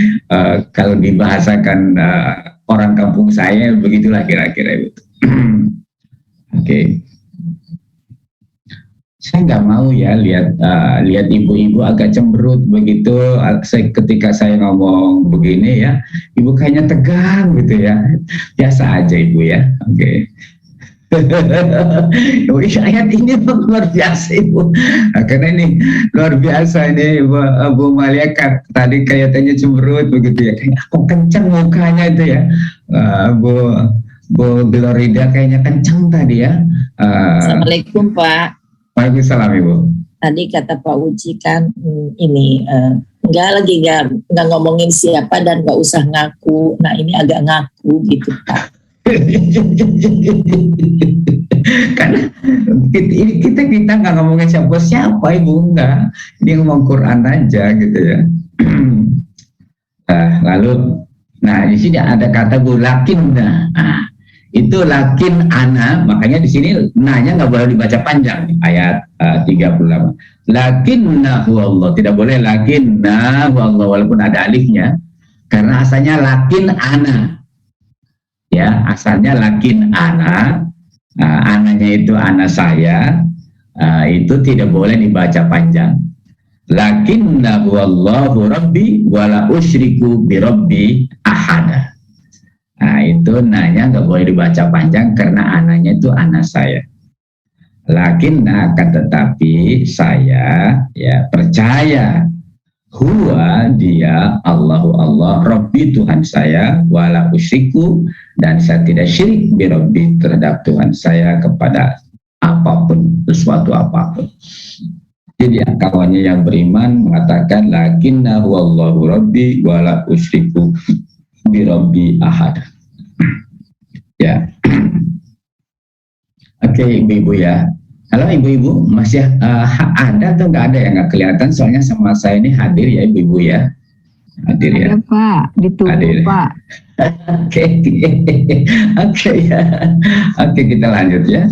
kalau dibahasakan orang kampung saya begitulah kira-kira itu. Oke. Saya nggak mau ya lihat ibu-ibu agak cemberut begitu ketika saya ngomong begini ya. Ibu kayaknya tegang gitu ya. Biasa aja ibu ya. Oke. Ayat ini luar biasa ibu, karena ini luar biasa ini Bu Malia tadi kelihatannya cemberut begitu ya, kayak aku kenceng mukanya itu ya. Bu Glorida kayaknya kenceng tadi ya. Assalamualaikum Pak. Waalaikumsalam Ibu. Tadi kata Pak Uci kan ini nggak ngomongin siapa dan nggak usah ngaku. Nah ini agak ngaku gitu Pak. Karena kita nggak ngomongin siapa Ibu, enggak, ini ngomong Quran aja gitu ya. Lalu di sini ada kata Bu lakinna, itu lakin ana, makanya di sini nanya nggak boleh dibaca panjang, ayat 38. Lakinna huwallah, tidak boleh lakinna huwallah walaupun ada alifnya, karena asalnya lakin ana. Ya, asalnya lakin ana, ananya itu anak saya, itu tidak boleh dibaca panjang. Lakinna huwallahu rabbi wala usyriku bi rabbi ahada. Itu nanya nggak boleh dibaca panjang karena anaknya itu anak saya. Lakinna, akan tetapi saya ya percaya, huwa dia Allahu Allah Rabbi Tuhan saya, wala usyriku, dan saya tidak syirik bi Rabbi terhadap Tuhan saya kepada apapun, sesuatu apapun. Jadi kawannya yang beriman mengatakan lakinna huwallahu Rabbi wala usyriku bi Rabbi ahad. Ya. Oke, ibu-ibu ya. Halo ibu-ibu, masih ada atau nggak ada yang nggak kelihatan? Soalnya sama saya ini hadir ya ibu-ibu ya. Hadir ya. Ada Pak, ditunggu Hadir. Pak. Oke, oke ya. Oke, kita lanjut ya.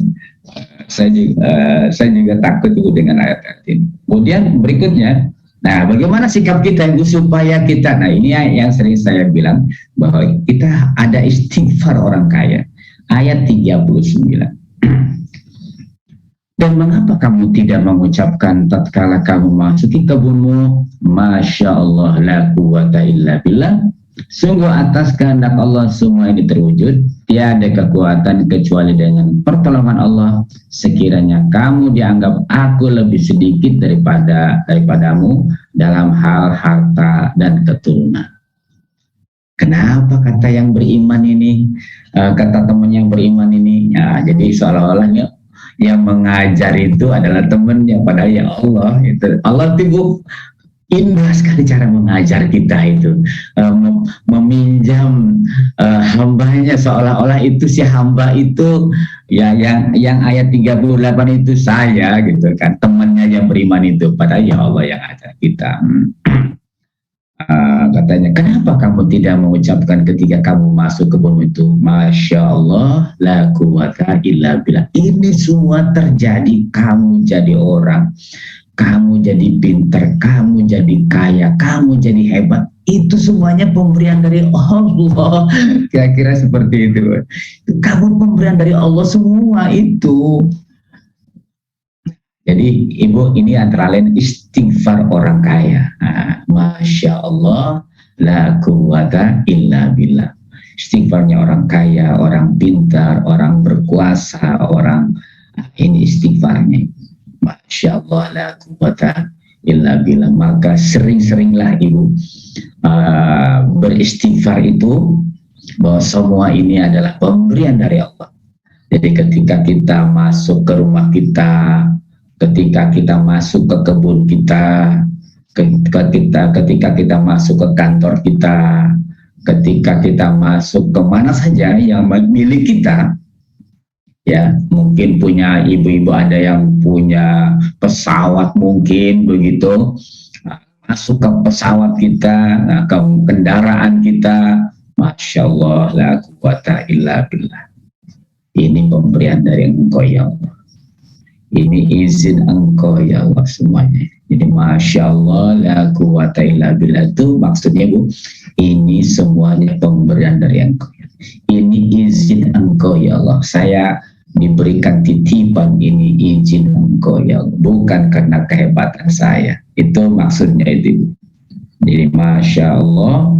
Saya juga takut ibu dengan ayat-ayat ini. Kemudian berikutnya, nah bagaimana sikap kita ibu supaya kita, nah ini yang sering saya bilang bahwa kita ada istighfar orang kaya. Ayat 39. Dan mengapa kamu tidak mengucapkan tatkala kamu masuki kebunmu, Masya Allah la quwata illa billah. Sungguh atas kehendak Allah semua ini terwujud, tiada kekuatan kecuali dengan pertolongan Allah. Sekiranya kamu dianggap aku lebih sedikit daripadamu dalam hal harta dan keturunan. Kenapa kata yang beriman ini, kata teman yang beriman ini, ya, jadi seolah-olahnya yang mengajar itu adalah temannya, padahal ya Allah itu. Allah itu indah sekali cara mengajar kita itu, meminjam hambanya seolah-olah itu si hamba itu ya yang ayat 38 itu saya gitu kan, temannya yang beriman itu, padahal ya Allah yang ajar kita. Katanya, kenapa kamu tidak mengucapkan ketika kamu masuk kebun itu, Masya Allah la quwata illa billah. Ini semua terjadi, kamu jadi orang, kamu jadi pintar, kamu jadi kaya, kamu jadi hebat. Itu semuanya pemberian dari Allah. Kira-kira seperti itu. Kamu pemberian dari Allah semua itu. Jadi ibu, ini antara lain istighfar orang kaya. Masya Allah la quwata illa billah. Istighfarnya orang kaya, orang pintar, orang berkuasa, orang ini istighfarnya. Masya Allah la quwata illa billah. Maka sering-seringlah ibu beristighfar itu, bahwa semua ini adalah pemberian dari Allah. Jadi ketika kita masuk ke rumah kita, ketika kita masuk ke kebun kita, ketika kita masuk ke kantor kita, ketika kita masuk ke mana saja yang milik kita, ya mungkin punya ibu-ibu ada yang punya pesawat mungkin begitu, masuk ke pesawat kita, ke kendaraan kita, Masya Allah la quwata illa billah. Ini pemberian dari Engkau ya Allah. Ini izin Engkau ya Allah semuanya. Jadi Masya Allah la quwata illa billah itu maksudnya Bu, ini semuanya pemberian dari Engkau. Ini izin Engkau ya Allah. Saya diberikan titipan ini izin Engkau ya Allah. Bukan karena kehebatan saya. Itu maksudnya itu. Jadi Masya Allah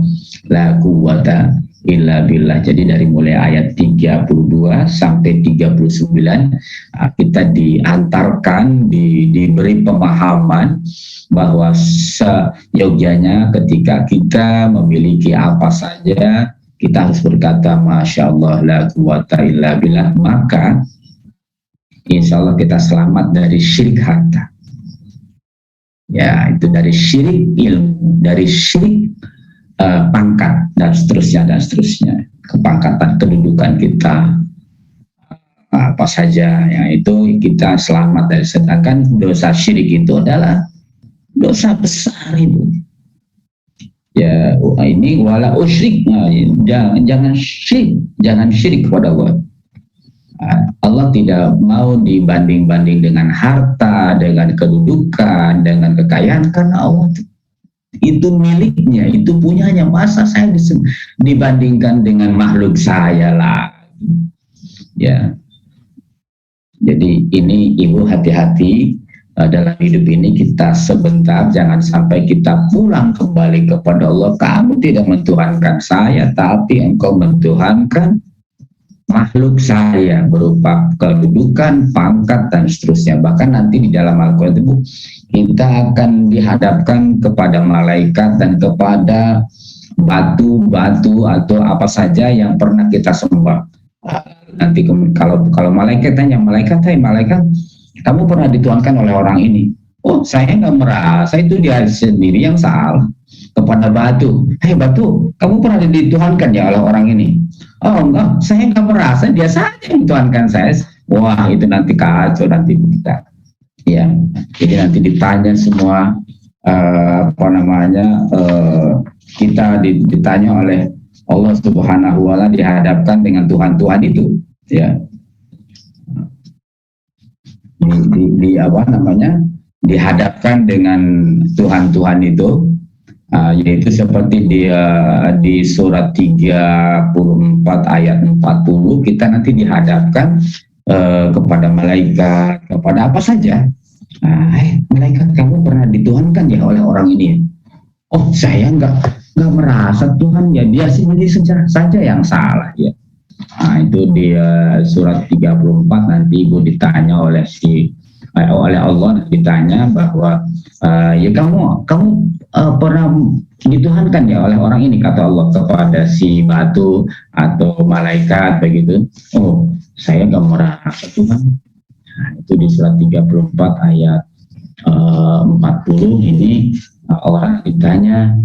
la quwata illa billah. Jadi dari mulai ayat 32 sampai 39 kita diantarkan, diberi pemahaman bahwa seyogyanya ketika kita memiliki apa saja kita harus berkata Masya Allah la quwata illa billah, maka insya Allah kita selamat dari syirik harta. Ya, itu dari syirik ilmu, dari syirik pangkat dan seterusnya, kepangkatan kedudukan kita apa saja yang itu kita selamat dari. Sedangkan dosa syirik itu adalah dosa besar itu. Ya ini wala usyrik, jangan syirik kepada Allah. Allah tidak mau dibanding-banding dengan harta, dengan kedudukan, dengan kekayaan, karena Allah itu miliknya, itu punyanya. Masa saya dibandingkan dengan makhluk saya lah, ya. Jadi ini ibu hati-hati dalam hidup ini, kita sebentar jangan sampai kita pulang kembali kepada Allah. Kamu tidak mentuhankan saya, tapi engkau mentuhankan makhluk saya berupa kedudukan, pangkat dan seterusnya. Bahkan nanti di dalam Al-Quran itu kita akan dihadapkan kepada malaikat dan kepada batu-batu atau apa saja yang pernah kita sembah. Nanti kalau malaikat tanya, malaikat kamu pernah dituhankan oleh orang ini? Oh, saya nggak merasa, itu dia sendiri yang salah. Kepada batu, hei batu, kamu pernah dituhankan ya oleh orang ini? Oh enggak, saya nggak merasa, dia saja yang tuhankan saya. wah itu nanti kacau nanti kita. Ya, jadi nanti ditanya semua kita ditanya oleh Allah Subhanahu wa Ta'ala, dihadapkan dengan Tuhan-Tuhan itu, ya. Dihadapkan dengan Tuhan-Tuhan itu, yaitu seperti di surat 34 ayat 40, kita nanti dihadapkan kepada malaikat, kepada apa saja. Malaikat, kamu pernah dituhankan ya oleh orang ini? Oh, saya nggak merasa Tuhan, ya dia sendiri saja yang salah, ya. Itu di surat 34 nanti ibu ditanya oleh Allah, ditanya bahwa ya kamu pernah dituhankan ya oleh orang ini, kata Allah kepada si batu atau malaikat begitu. Oh, saya nggak merasa Tuhan. Itu di surat 34 ayat 40 ini orang ditanya.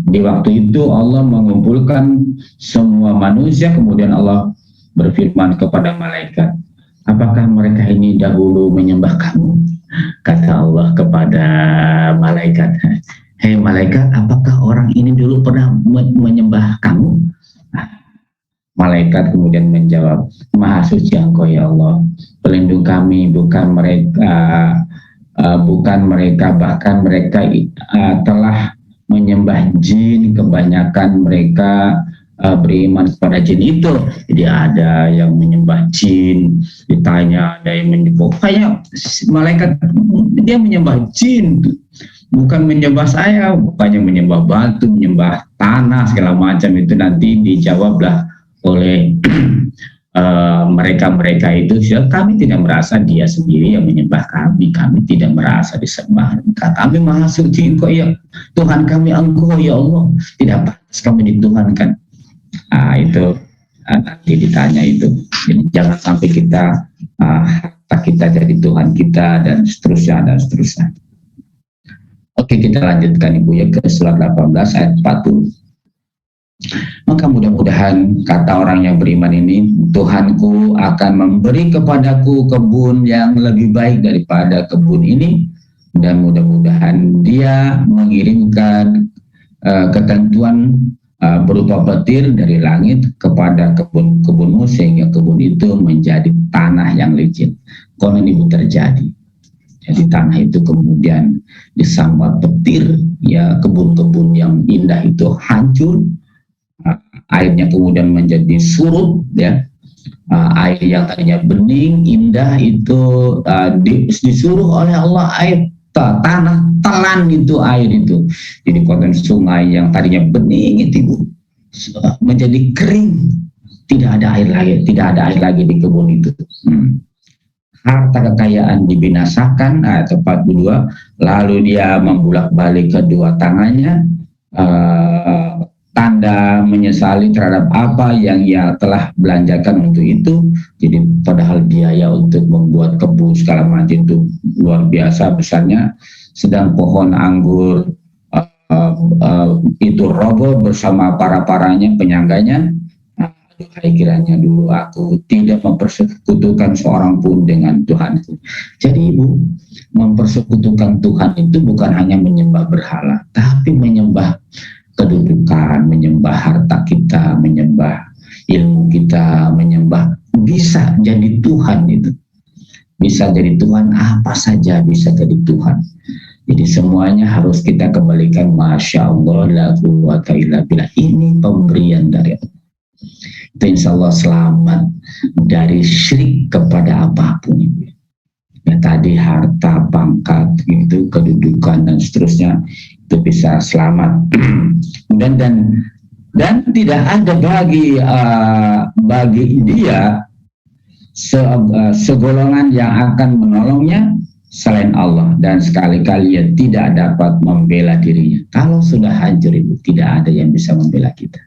Di waktu itu Allah mengumpulkan semua manusia, kemudian Allah berfirman kepada malaikat, apakah mereka ini dahulu menyembah kamu? Kata Allah kepada malaikat, hei malaikat, apakah orang ini dulu pernah menyembah kamu? Malaikat kemudian menjawab, Maha suci Engkau ya Allah, pelindung kami, bukan mereka, bahkan mereka telah menyembah jin, kebanyakan mereka beriman kepada jin itu. Jadi ada yang menyembah jin, ditanya ada yang menyembah, kayak malaikat dia menyembah jin, bukan menyembah saya, bukannya menyembah batu, menyembah tanah segala macam. Itu nanti dijawablah oleh mereka itu, kami tidak merasa dia sendiri yang menyembah kami tidak merasa disembah, kami Maha suci Engkau ya Tuhan kami, Engkau ya Allah, tidak pantas kami dituhankan. Itu nanti ditanya itu. Jadi jangan sampai kita harta kita jadi Tuhan kita, dan seterusnya. Oke, kita lanjutkan Ibu ya ke surat 18 ayat 40. Maka mudah-mudahan, kata orang yang beriman ini, Tuhanku akan memberi kepadaku kebun yang lebih baik daripada kebun ini, dan mudah-mudahan dia mengirimkan ketentuan berupa petir dari langit kepada kebun-kebunmu, sehingga kebun itu menjadi tanah yang licin. Konon Ibu terjadi. Jadi tanah itu kemudian disambar petir, ya, kebun-kebun yang indah itu hancur. Airnya kemudian menjadi surut, ya. Air yang tadinya bening indah itu disuruh oleh Allah air tanah telan itu air itu. Jadi konten sungai yang tadinya bening itu menjadi kering, tidak ada air lagi di kebun itu. Harta kekayaan dibinasakan, ayat 42, lalu dia membulak-balik kedua tangannya, tanda menyesali terhadap apa yang ia telah belanjakan untuk itu. Jadi padahal biaya untuk membuat kebun segala macam itu luar biasa besarnya, sedang pohon anggur itu roboh bersama para-paranya, penyangganya. Aduhai, kiranya dulu aku tidak mempersekutukan seorang pun dengan Tuhanku. Jadi Ibu, mempersekutukan Tuhan itu bukan hanya menyembah berhala, tapi menyembah kedudukan, menyembah harta kita, menyembah ilmu kita, menyembah, bisa jadi Tuhan itu. Bisa jadi Tuhan, apa saja bisa jadi Tuhan. Jadi semuanya harus kita kembalikan, Masya Allah, la quwwata illa billah. Ini pemberian dari Allah. Itu insya Allah selamat dari syirik kepada apapun. Ya, tadi harta, pangkat, gitu, kedudukan dan seterusnya, itu bisa selamat. Dan tidak ada bagi dia segolongan yang akan menolongnya selain Allah, dan sekali-kali ia tidak dapat membela dirinya. Kalau sudah hancur itu, tidak ada yang bisa membela kita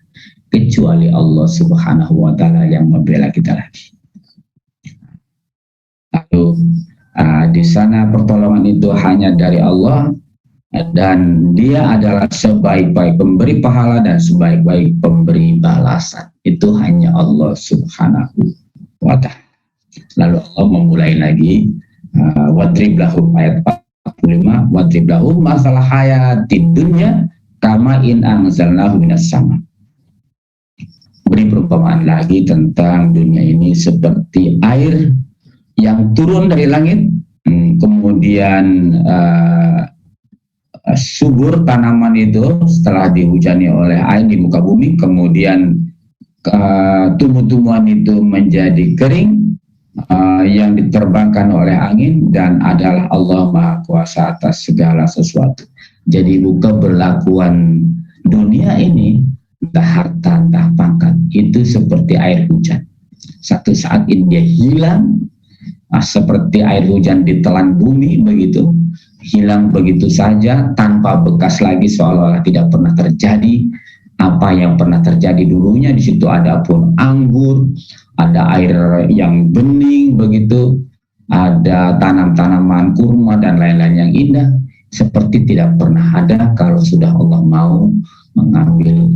kecuali Allah Subhanahu wa Ta'ala yang membela kita lagi. Lalu di sana pertolongan itu hanya dari Allah, dan dia adalah sebaik-baik pemberi pahala dan sebaik-baik pemberi balasan. Itu hanya Allah Subhanahu wa Ta'ala. Lalu Allah memulai lagi wadrib lahum ayat 45, wadrib lahum masalah hayatid dunya kama in anzalnahu minas sama. Beri perumpamaan lagi tentang dunia ini seperti air yang turun dari langit, kemudian subur tanaman itu setelah dihujani oleh air di muka bumi, kemudian tumbuh-tumbuhan itu menjadi kering, yang diterbangkan oleh angin, dan adalah Allah Maha Kuasa atas segala sesuatu. Jadi keberlakuan dunia ini, entah harta, entah pangkat, itu seperti air hujan. Satu saat ini dia hilang, seperti air hujan ditelan bumi, begitu hilang begitu saja tanpa bekas lagi, seolah-olah tidak pernah terjadi apa yang pernah terjadi dulunya. Di situ ada pun anggur, ada air yang bening, begitu ada tanam-tanaman kurma dan lain-lain yang indah, seperti tidak pernah ada kalau sudah Allah mau mengambil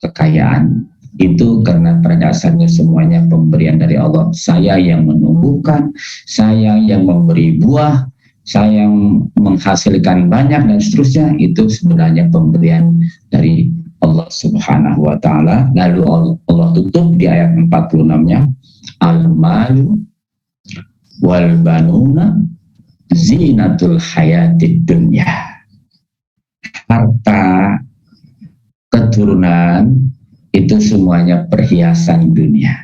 kekayaan itu, karena pada dasarnya semuanya pemberian dari Allah. Saya yang menumbuhkan, saya yang memberi buah, saya yang menghasilkan banyak dan seterusnya, itu sebenarnya pemberian dari Allah Subhanahu wa Ta'ala. Lalu Allah tutup di ayat 46-nya, al-malu wal banuna zinatul hayatid dunya. Harta, keturunan, itu semuanya perhiasan dunia.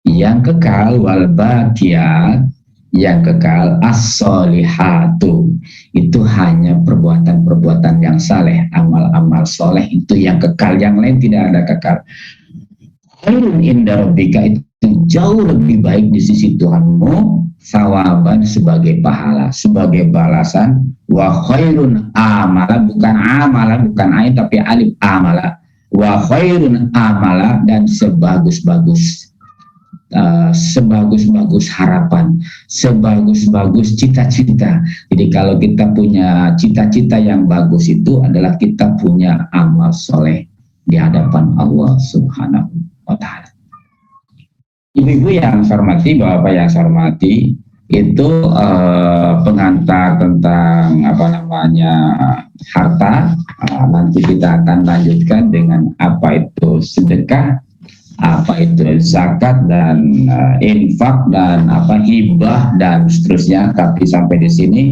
Yang kekal wal baqiyat, yang kekal as-solihatu, itu hanya perbuatan-perbuatan yang saleh, amal-amal soleh, itu yang kekal, yang lain tidak ada kekal. Khairun inda rabbika, itu jauh lebih baik di sisi Tuhanmu, sawaban sebagai pahala, sebagai balasan, wa khairun amala, bukan amala, bukan ain tapi alif amala, wa khairun amala, dan sebagus-bagus sebagus-bagus harapan, sebagus-bagus cita-cita. Jadi kalau kita punya cita-cita yang bagus, itu adalah kita punya amal soleh di hadapan Allah Subhanahu wa Ta'ala. Ibu-ibu yang saya hormati, bapak yang saya hormati, itu pengantar tentang harta. Nanti kita akan lanjutkan dengan apa itu sedekah, apa itu zakat, dan infak, dan hibah, dan seterusnya. Tapi sampai di sini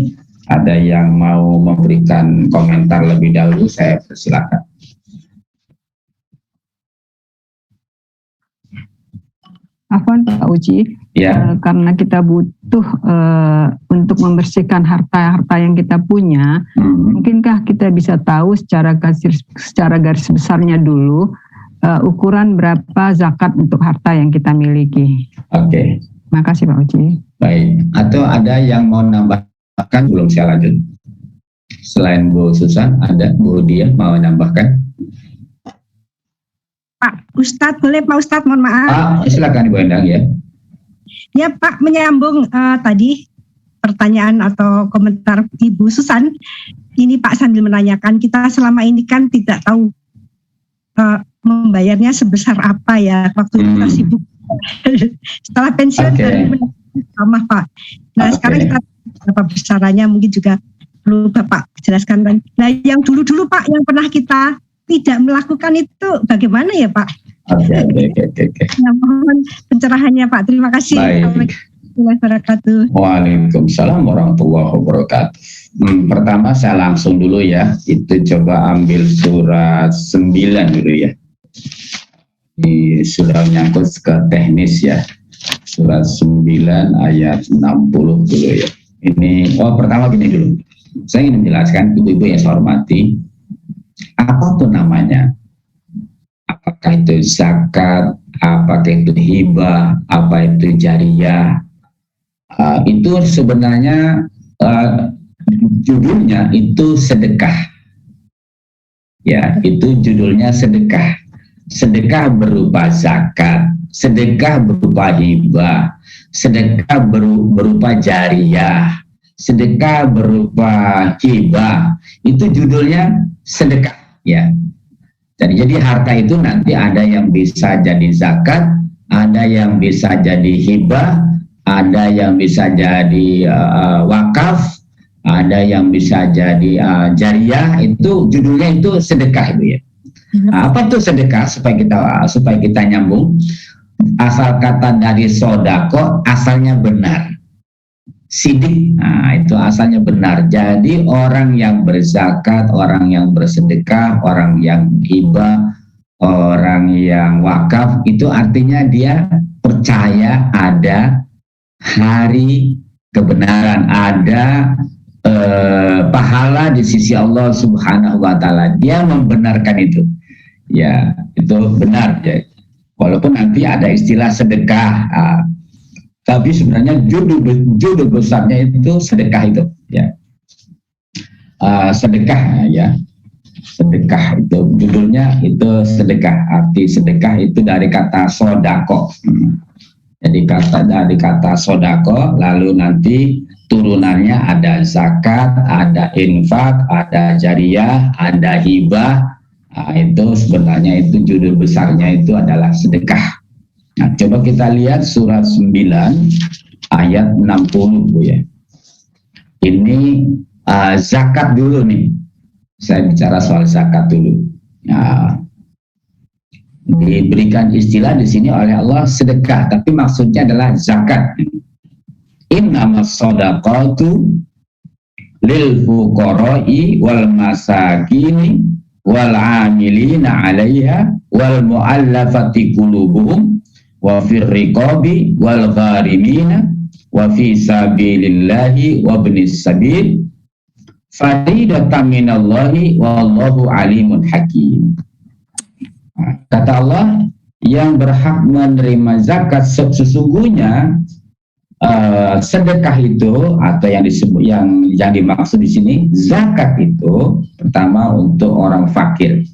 ada yang mau memberikan komentar lebih dahulu, saya persilakan. Afwan Pak Uci, ya. Karena kita butuh untuk membersihkan harta-harta yang kita punya, mungkinkah kita bisa tahu secara garis besarnya dulu ukuran berapa zakat untuk harta yang kita miliki? Oke. Makasih Pak Uci. Baik. Atau ada yang mau nambahkan belum saya lanjut? Selain Bu Susan, ada Bu Dia mau nambahkan? Pak Ustadz, boleh Pak Ustadz, mohon maaf. Silakan Ibu Endang ya. Ya Pak, menyambung tadi pertanyaan atau komentar Ibu Susan. Ini Pak sambil menanyakan, kita selama ini kan tidak tahu membayarnya sebesar apa ya waktu kita sibuk. Setelah pensiun sama Pak. Nah sekarang kita berapa besarannya mungkin juga perlu Bapak jelaskan. Nah yang dulu-dulu Pak yang pernah kita tidak melakukan itu bagaimana ya Pak? Oke. Ya, mohon pencerahannya Pak. Terima kasih. Waalaikumsalam warahmatullahi wabarakatuh. Pertama saya langsung dulu ya. Itu coba ambil surat 9 dulu ya. Ini sudah menyangkut ke teknis ya. Surat 9 ayat 60 dulu ya. Ini pertama gini dulu. Saya ingin menjelaskan ibu-ibu yang saya hormati, apapun namanya, apakah itu zakat, apakah itu hibah, apa itu jariyah, itu sebenarnya judulnya itu sedekah. Ya, itu judulnya sedekah. Sedekah berupa zakat, sedekah berupa hibah, sedekah berupa jariyah, sedekah berupa hibah, itu judulnya sedekah ya. Jadi harta itu nanti ada yang bisa jadi zakat, ada yang bisa jadi hibah, ada yang bisa jadi wakaf, ada yang bisa jadi jariyah. Itu judulnya itu sedekah, Ibu ya. Apa tuh sedekah, supaya kita nyambung? Asal kata dari sodako, asalnya benar. Sidik, itu asalnya benar. Jadi orang yang berzakat, orang yang bersedekah, orang yang hibah, orang yang wakaf, itu artinya dia percaya ada hari kebenaran, ada pahala di sisi Allah Subhanahu wa Ta'ala. Dia membenarkan itu, ya, itu benar ya. Walaupun nanti ada istilah sedekah, tapi sebenarnya judul besarnya itu sedekah itu, ya. Sedekah, ya. Sedekah itu judulnya itu sedekah. Arti sedekah itu dari kata sodako. Jadi dari kata sodako, lalu nanti turunannya ada zakat, ada infak, ada jariyah, ada hibah. Itu sebenarnya itu judul besarnya itu adalah sedekah. Nah, coba kita lihat surat 9 ayat 60, Bu ya. Ini zakat dulu nih. Saya bicara soal zakat dulu. Nah, diberikan istilah di sini oleh Allah sedekah, tapi maksudnya adalah zakat. Innamas shadaqatu lil fuqara'i wal masakini wal 'amilina 'alaiha wal mu'allafati qulubuhum wa fir riqabi wal gharimina wa fi sabilillahi wa ibnis sabil faridatan minallahi wallahu alimun hakim. Kata Allah, yang berhak menerima zakat sesungguhnya sedekah itu, atau yang disebut yang dimaksud di sini zakat itu pertama untuk orang fakir.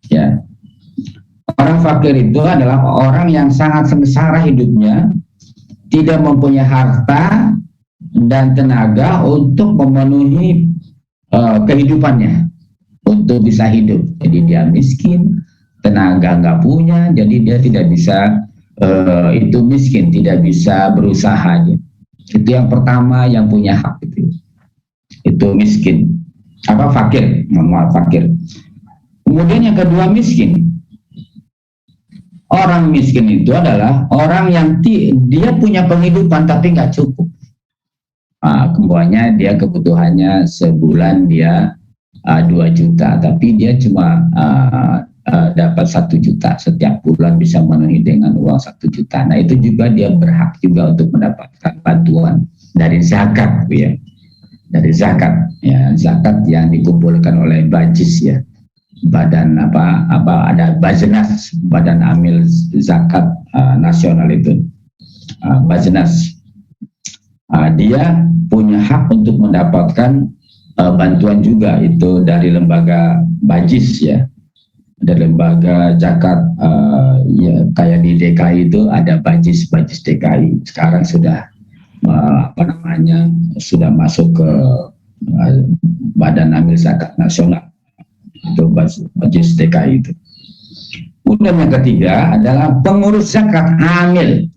Ya. Orang fakir itu adalah orang yang sangat sengsara hidupnya, tidak mempunyai harta dan tenaga untuk memenuhi kehidupannya, untuk bisa hidup. Jadi dia miskin, tenaga nggak punya, jadi dia tidak bisa itu miskin, tidak bisa berusaha. Itu yang pertama yang punya hak itu miskin. Apa fakir? Fakir. Kemudian yang kedua miskin. Orang miskin itu adalah orang yang dia punya penghidupan tapi nggak cukup. Kemudiannya dia kebutuhannya sebulan dia 2 juta, tapi dia cuma dapat 1 juta setiap bulan, bisa memenuhi dengan uang 1 juta. Nah, itu juga dia berhak juga untuk mendapatkan bantuan dari zakat, ya. Dari zakat, ya, zakat yang dikumpulkan oleh Bajis, ya. Badan ada Bajnas, Badan Amil Zakat Nasional itu. Bajnas. Dia punya hak untuk mendapatkan bantuan juga itu dari lembaga Bajis, ya. Ada lembaga zakat, ya, kayak di DKI itu ada Bajis DKI. Sekarang sudah sudah masuk ke Badan Amil Zakat Nasional, itu Bajis DKI itu. Kemudian yang ketiga adalah pengurus zakat amil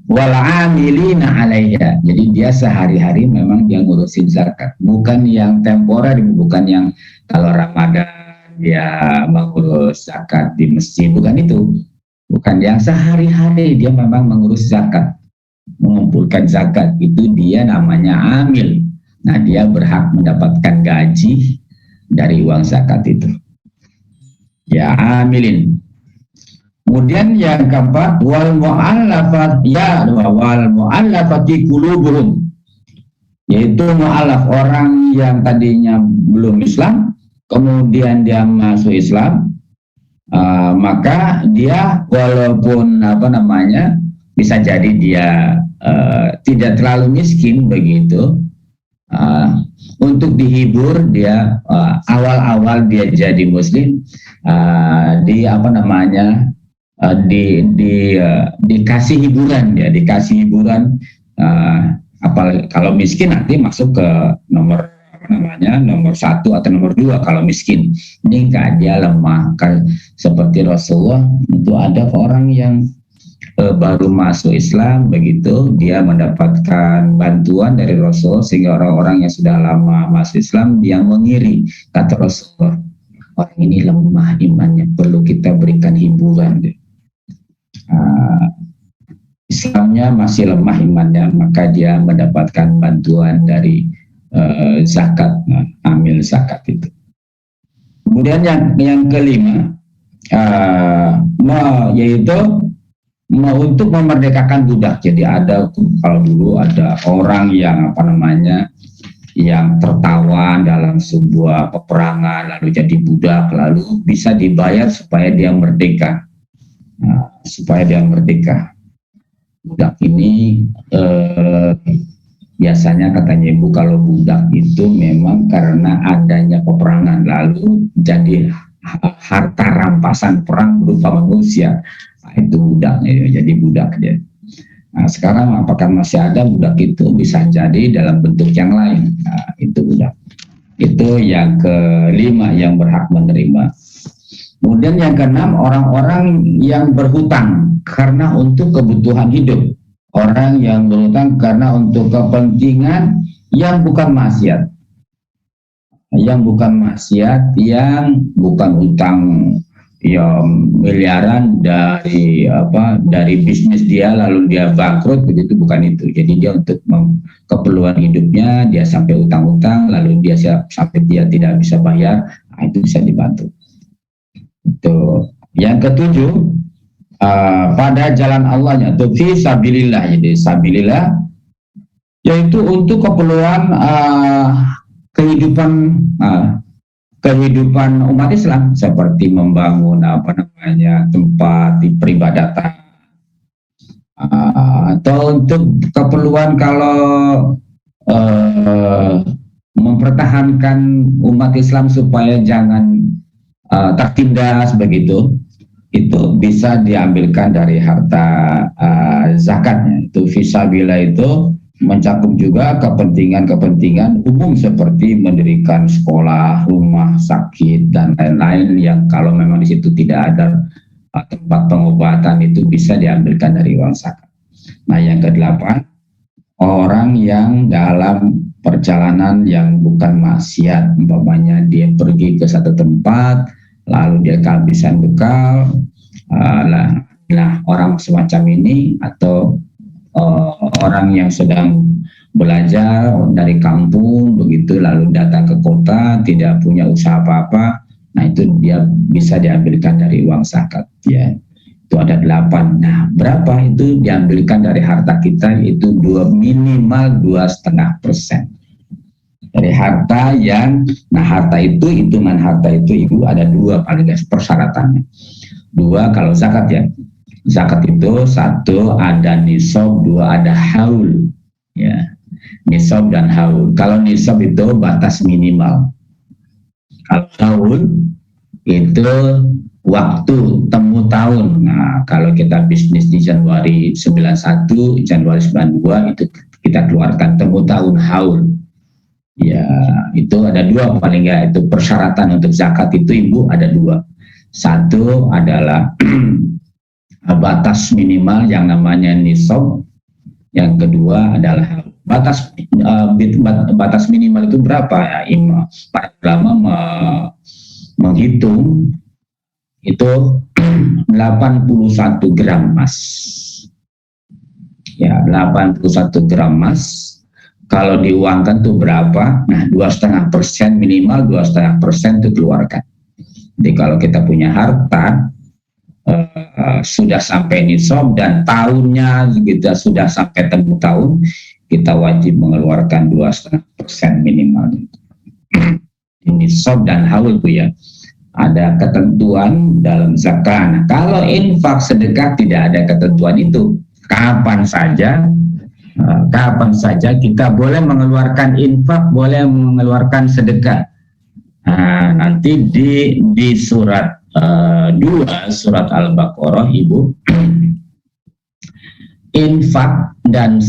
wal amilina 'alaiha. Jadi dia sehari-hari memang dia ngurusin zakat, bukan yang temporer, bukan yang kalau Ramadan dia mengurus zakat di masjid, bukan itu. Bukan yang sehari-hari dia memang mengurus zakat, mengumpulkan zakat, itu dia namanya amil. Nah, dia berhak mendapatkan gaji dari uang zakat itu. Ya, amilin. Kemudian yang keempat, wal mu'allafati qulubuhum, yaitu mu'allaf, orang yang tadinya belum Islam kemudian dia masuk Islam, maka dia walaupun bisa jadi dia tidak terlalu miskin begitu, untuk dihibur dia awal-awal dia jadi muslim, dikasih hiburan, ya, dikasih hiburan, apalagi kalau miskin nanti masuk ke nomor 1 atau nomor 2 kalau miskin. Ini enggak, dia lemah. Seperti Rasulullah itu ada orang yang baru masuk Islam, begitu dia mendapatkan bantuan dari Rasul, sehingga orang-orang yang sudah lama masuk Islam dia mengiri. Kata Rasulullah, orang ini lemah imannya, perlu kita berikan hiburan. Islamnya masih lemah imannya, maka dia mendapatkan bantuan dari zakat, amil zakat itu. Kemudian yang kelima, yaitu untuk memerdekakan budak. Jadi ada, kalau dulu ada orang yang yang tertawan dalam sebuah peperangan lalu jadi budak, lalu bisa dibayar supaya dia merdeka. Budak ini biasanya katanya ibu, kalau budak itu memang karena adanya peperangan lalu jadi harta rampasan perang berupa manusia. Itu budak, jadi budak dia. Nah, sekarang apakah masih ada budak itu? Bisa jadi dalam bentuk yang lain. Nah, itu budak. Itu yang kelima yang berhak menerima. Kemudian yang keenam, orang-orang yang berhutang karena untuk kebutuhan hidup. Orang yang berhutang karena untuk kepentingan yang bukan maksiat. Yang bukan utang miliaran dari bisnis dia lalu dia bangkrut, begitu, bukan itu. Jadi dia untuk keperluan hidupnya, dia sampai utang-utang lalu dia sampai dia tidak bisa bayar, itu bisa dibantu. Itu yang ketujuh, pada jalan Allahnya, itu fi sabilillah. Jadi sabilillah yaitu untuk keperluan kehidupan umat Islam, seperti membangun tempat peribadatan, atau untuk keperluan kalau mempertahankan umat Islam supaya jangan tertindas, begitu. Itu bisa diambilkan dari harta zakatnya. Itu fisabilillah itu mencakup juga kepentingan umum seperti mendirikan sekolah, rumah sakit, dan lain-lain yang kalau memang di situ tidak ada tempat pengobatan, itu bisa diambilkan dari uang zakat. Nah, yang kedelapan, orang yang dalam perjalanan yang bukan maksiat, umpamanya dia pergi ke satu tempat lalu dia kehabisan bekal, orang semacam ini, atau orang yang sedang belajar dari kampung begitu lalu datang ke kota tidak punya usaha apa-apa, nah itu dia bisa diambilkan dari uang zakat, ya. Itu ada 8. Nah, berapa itu diambilkan dari harta kita? Itu minimal 2,5% dari harta yang, harta itu, hitungan harta itu ibu ada 2 paling guys persyaratannya. 2 kalau zakat, ya. Zakat itu 1 ada nisab, 2 ada haul, ya. Nisab dan haul. Kalau nisab itu batas minimal. Kalau haul itu waktu temu tahun. Nah, kalau kita bisnis di Januari 91, Januari 92 itu kita keluarkan temu tahun haul. Ya, itu ada 2 paling nggak, itu persyaratan untuk zakat itu ibu ada 2. 1 adalah batas minimal yang namanya nisab. Yang kedua adalah batas minimal itu berapa ya? Para ulama menghitung itu 81 gram emas. Ya, 81 gram emas. Kalau diuangkan tuh berapa? Nah, 2,5% minimal, 2,5% itu keluarkan. Jadi kalau kita punya harta sudah sampai nisab dan tahunnya kita sudah sampai temu tahun, kita wajib mengeluarkan 2,5% minimal. Nisab dan haul itu, ya. Ada ketentuan dalam zakat. Nah, kalau infak sedekah tidak ada ketentuan itu. Kapan saja kita boleh mengeluarkan infak, boleh mengeluarkan sedekah. Nah, nanti di surat 2 surat Al-Baqarah ibu, infak dan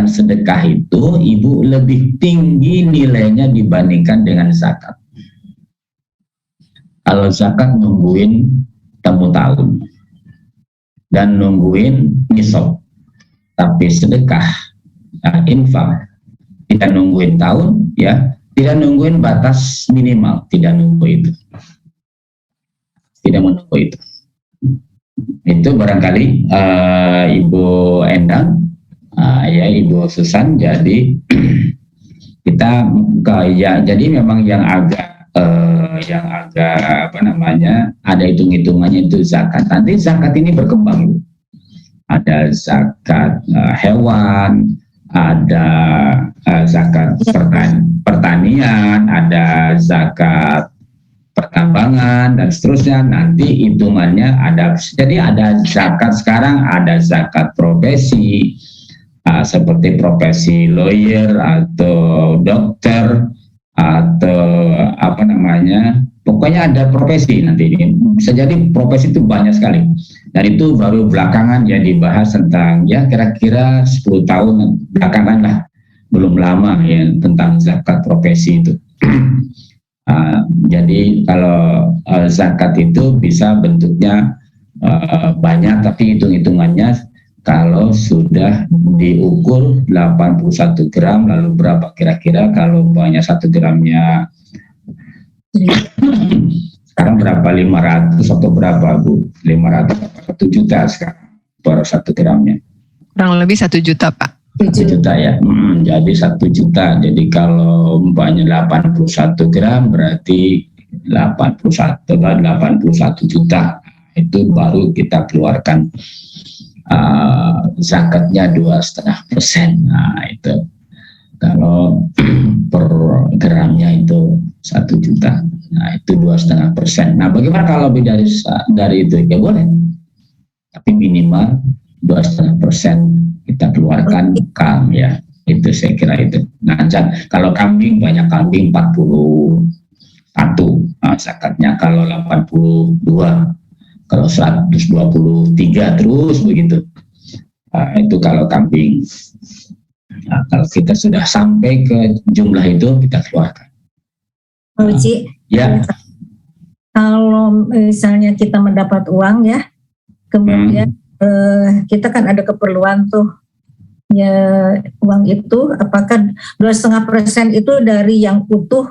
sedekah itu ibu lebih tinggi nilainya dibandingkan dengan zakat. Kalau zakat nungguin temu tahun, dan nungguin nisab. Tapi sedekah, infak, tidak nungguin tahun, ya, tidak nungguin batas minimal, tidak nunggu itu, tidak menunggu itu. Itu barangkali Ibu Endang, ya Ibu Susan. Jadi kita jadi memang yang agak apa namanya, ada hitung-hitungannya itu zakat. Nanti zakat ini berkembang. Ada zakat hewan, ada zakat pertanian, ada zakat pertambangan dan seterusnya. Nanti hitungannya ada, jadi ada zakat sekarang, ada zakat profesi seperti profesi lawyer atau dokter atau apa namanya, pokoknya ada profesi. Nanti ini bisa jadi profesi itu banyak sekali, dan itu baru belakangan ya dibahas tentang, ya kira-kira 10 tahun belakangan lah, belum lama ya, tentang zakat profesi itu. Jadi kalau zakat itu bisa bentuknya banyak, tapi hitung-hitungannya kalau sudah diukur 81 gram, lalu berapa kira-kira kalau banyak 1 gramnya sekarang berapa, 500 atau berapa Bu? 500 atau 1 juta sekarang per 1 gramnya? Kurang lebih 1 juta Pak. 1 juta ya, jadi 1 juta. Jadi kalau umpamanya 81 gram berarti 81 juta. Itu baru kita keluarkan zakatnya 2,5%. Nah itu kalau per gramnya itu 1 juta. Nah itu 2,5%. Nah bagaimana kalau lebih dari itu? Ya boleh, tapi minimal 2,5% kita keluarkan kam, ya itu saya kira itu. Nah kalau kambing, banyak kambing 41 zakatnya, kalau 82, kalau 123 terus begitu. Itu kalau kambing. Nah, kalau kita sudah sampai ke jumlah itu kita keluarkan. Uci, ya. Kalau misalnya kita mendapat uang ya, kemudian kita kan ada keperluan tuh, ya uang itu apakah 2,5% itu dari yang utuh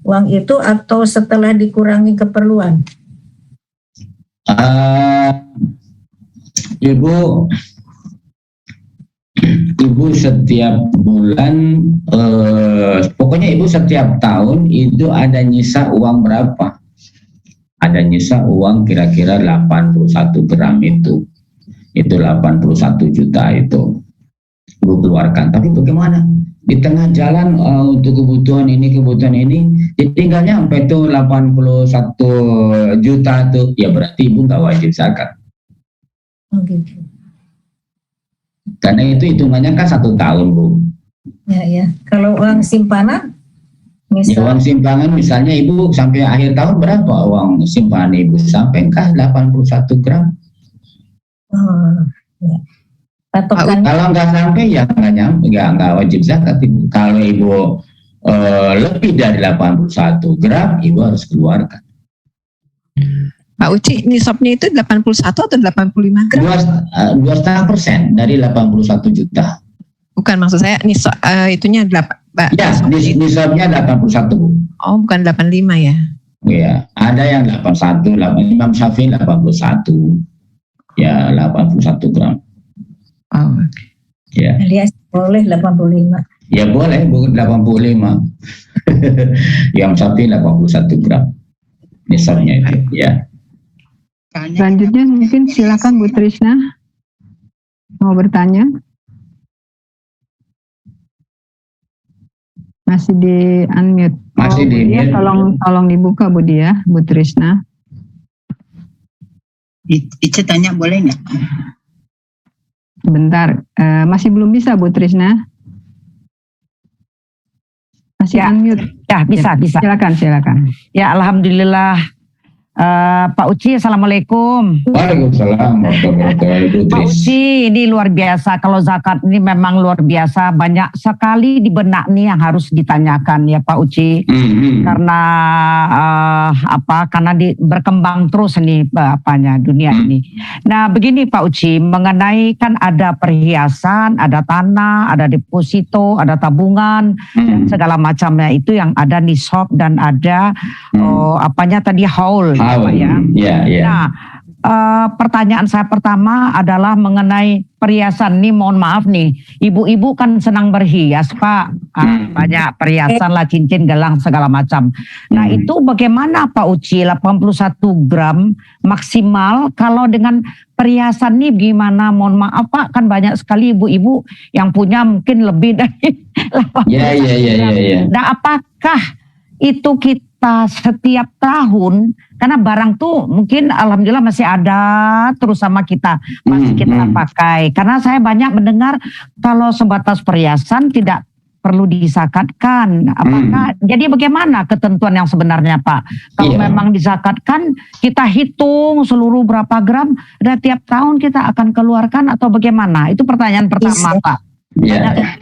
uang itu atau setelah dikurangi keperluan? Ibu setiap bulan, pokoknya Ibu setiap tahun itu ada nyisa uang berapa? Ada nyisa uang kira-kira 81 gram itu 81 juta itu Ibu keluarkan. Tapi bagaimana? Di tengah jalan untuk kebutuhan ini, tinggalnya sampai itu 81 juta tuh, ya berarti Ibu nggak wajib zakat. Gitu. Karena itu hitungannya kan 1 tahun, Bu. Ya. Kalau uang simpanan, ya uang simpanan misalnya Ibu sampai akhir tahun berapa uang simpanan Ibu? Sampaikah 81 gram? Ya. Kalau nggak sampai ya nggak wajib zakat Ibu. Kalau Ibu lebih dari 81 gram, Ibu harus keluarkan. Pak Uci, nisabnya itu 81 atau 85 gram? 2,5% dari 81 juta. Bukan, maksud saya nisab itunya 8. Ya, nisabnya 81. Oh, bukan 85 ya? Iya, ada yang 81, Imam Syafi'i 81. Ya, 81 gram. Oh. Ya. Alias boleh 85. Ya boleh, 85. Yang Syafi'i 81 gram. Nisabnya itu, ya. Selanjutnya mungkin silakan Bu Trisna mau bertanya. Masih di unmute. Masih di mute. Tolong dibuka Bu Dia, Bu Trisna. Ica tanya boleh nggak? Bentar, masih belum bisa Bu Trisna. Masih unmute. Ya, bisa. Silakan. Ya, alhamdulillah Pak Uci, Assalamualaikum. Waalaikumsalam warahmatullahi wabarakatuh. Pak Uci, ini luar biasa. Kalau zakat ini memang luar biasa. Banyak sekali di benak nih yang harus ditanyakan ya Pak Uci. Karena karena berkembang terus nih dunia ini. Nah begini Pak Uci, mengenai kan ada perhiasan, ada tanah, ada deposito, ada tabungan dan segala macamnya itu yang ada nisab dan ada haul. Ya. Nah, pertanyaan saya pertama adalah mengenai perhiasan nih. Mohon maaf nih, ibu-ibu kan senang berhias Pak, banyak perhiasan lah, cincin, gelang segala macam. Nah itu bagaimana Pak Uci, 81 gram maksimal kalau dengan perhiasan nih gimana? Mohon maaf Pak, kan banyak sekali ibu-ibu yang punya mungkin lebih dari 81 gram. Nah apakah itu kita setiap tahun, karena barang tuh mungkin alhamdulillah masih ada terus sama kita, masih kita pakai. Karena saya banyak mendengar kalau sebatas perhiasan tidak perlu disakatkan. Apakah jadi bagaimana ketentuan yang sebenarnya Pak? Kalau memang disakatkan, kita hitung seluruh berapa gram dan tiap tahun kita akan keluarkan atau bagaimana? Itu pertanyaan pertama Pak.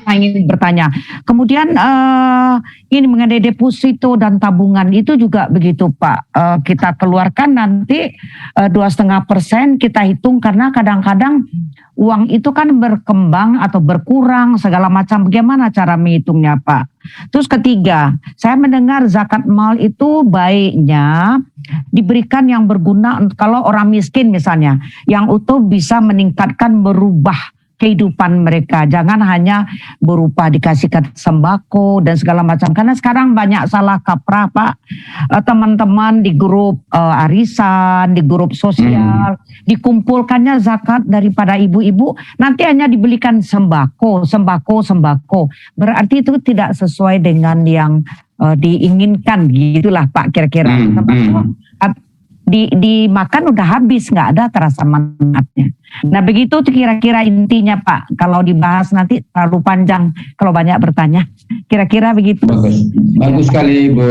Ingin bertanya. Kemudian ini mengenai deposito dan tabungan itu juga begitu Pak. Kita keluarkan nanti 2,5% kita hitung, karena kadang-kadang uang itu kan berkembang atau berkurang segala macam. Bagaimana cara menghitungnya Pak? Terus ketiga, saya mendengar zakat mal itu baiknya diberikan yang berguna kalau orang miskin misalnya, yang utuh bisa meningkatkan, merubah kehidupan mereka. Jangan hanya berupa dikasihkan sembako dan segala macam. Karena sekarang banyak salah kaprah Pak. Teman-teman di grup arisan, di grup sosial, dikumpulkannya zakat daripada ibu-ibu, nanti hanya dibelikan sembako. Berarti itu tidak sesuai dengan yang diinginkan, gitulah Pak kira-kira. Dimakan udah habis, nggak ada terasa manfaatnya. Nah begitu kira-kira intinya Pak. Kalau dibahas nanti terlalu panjang kalau banyak bertanya. Kira-kira begitu. Bagus sekali Bu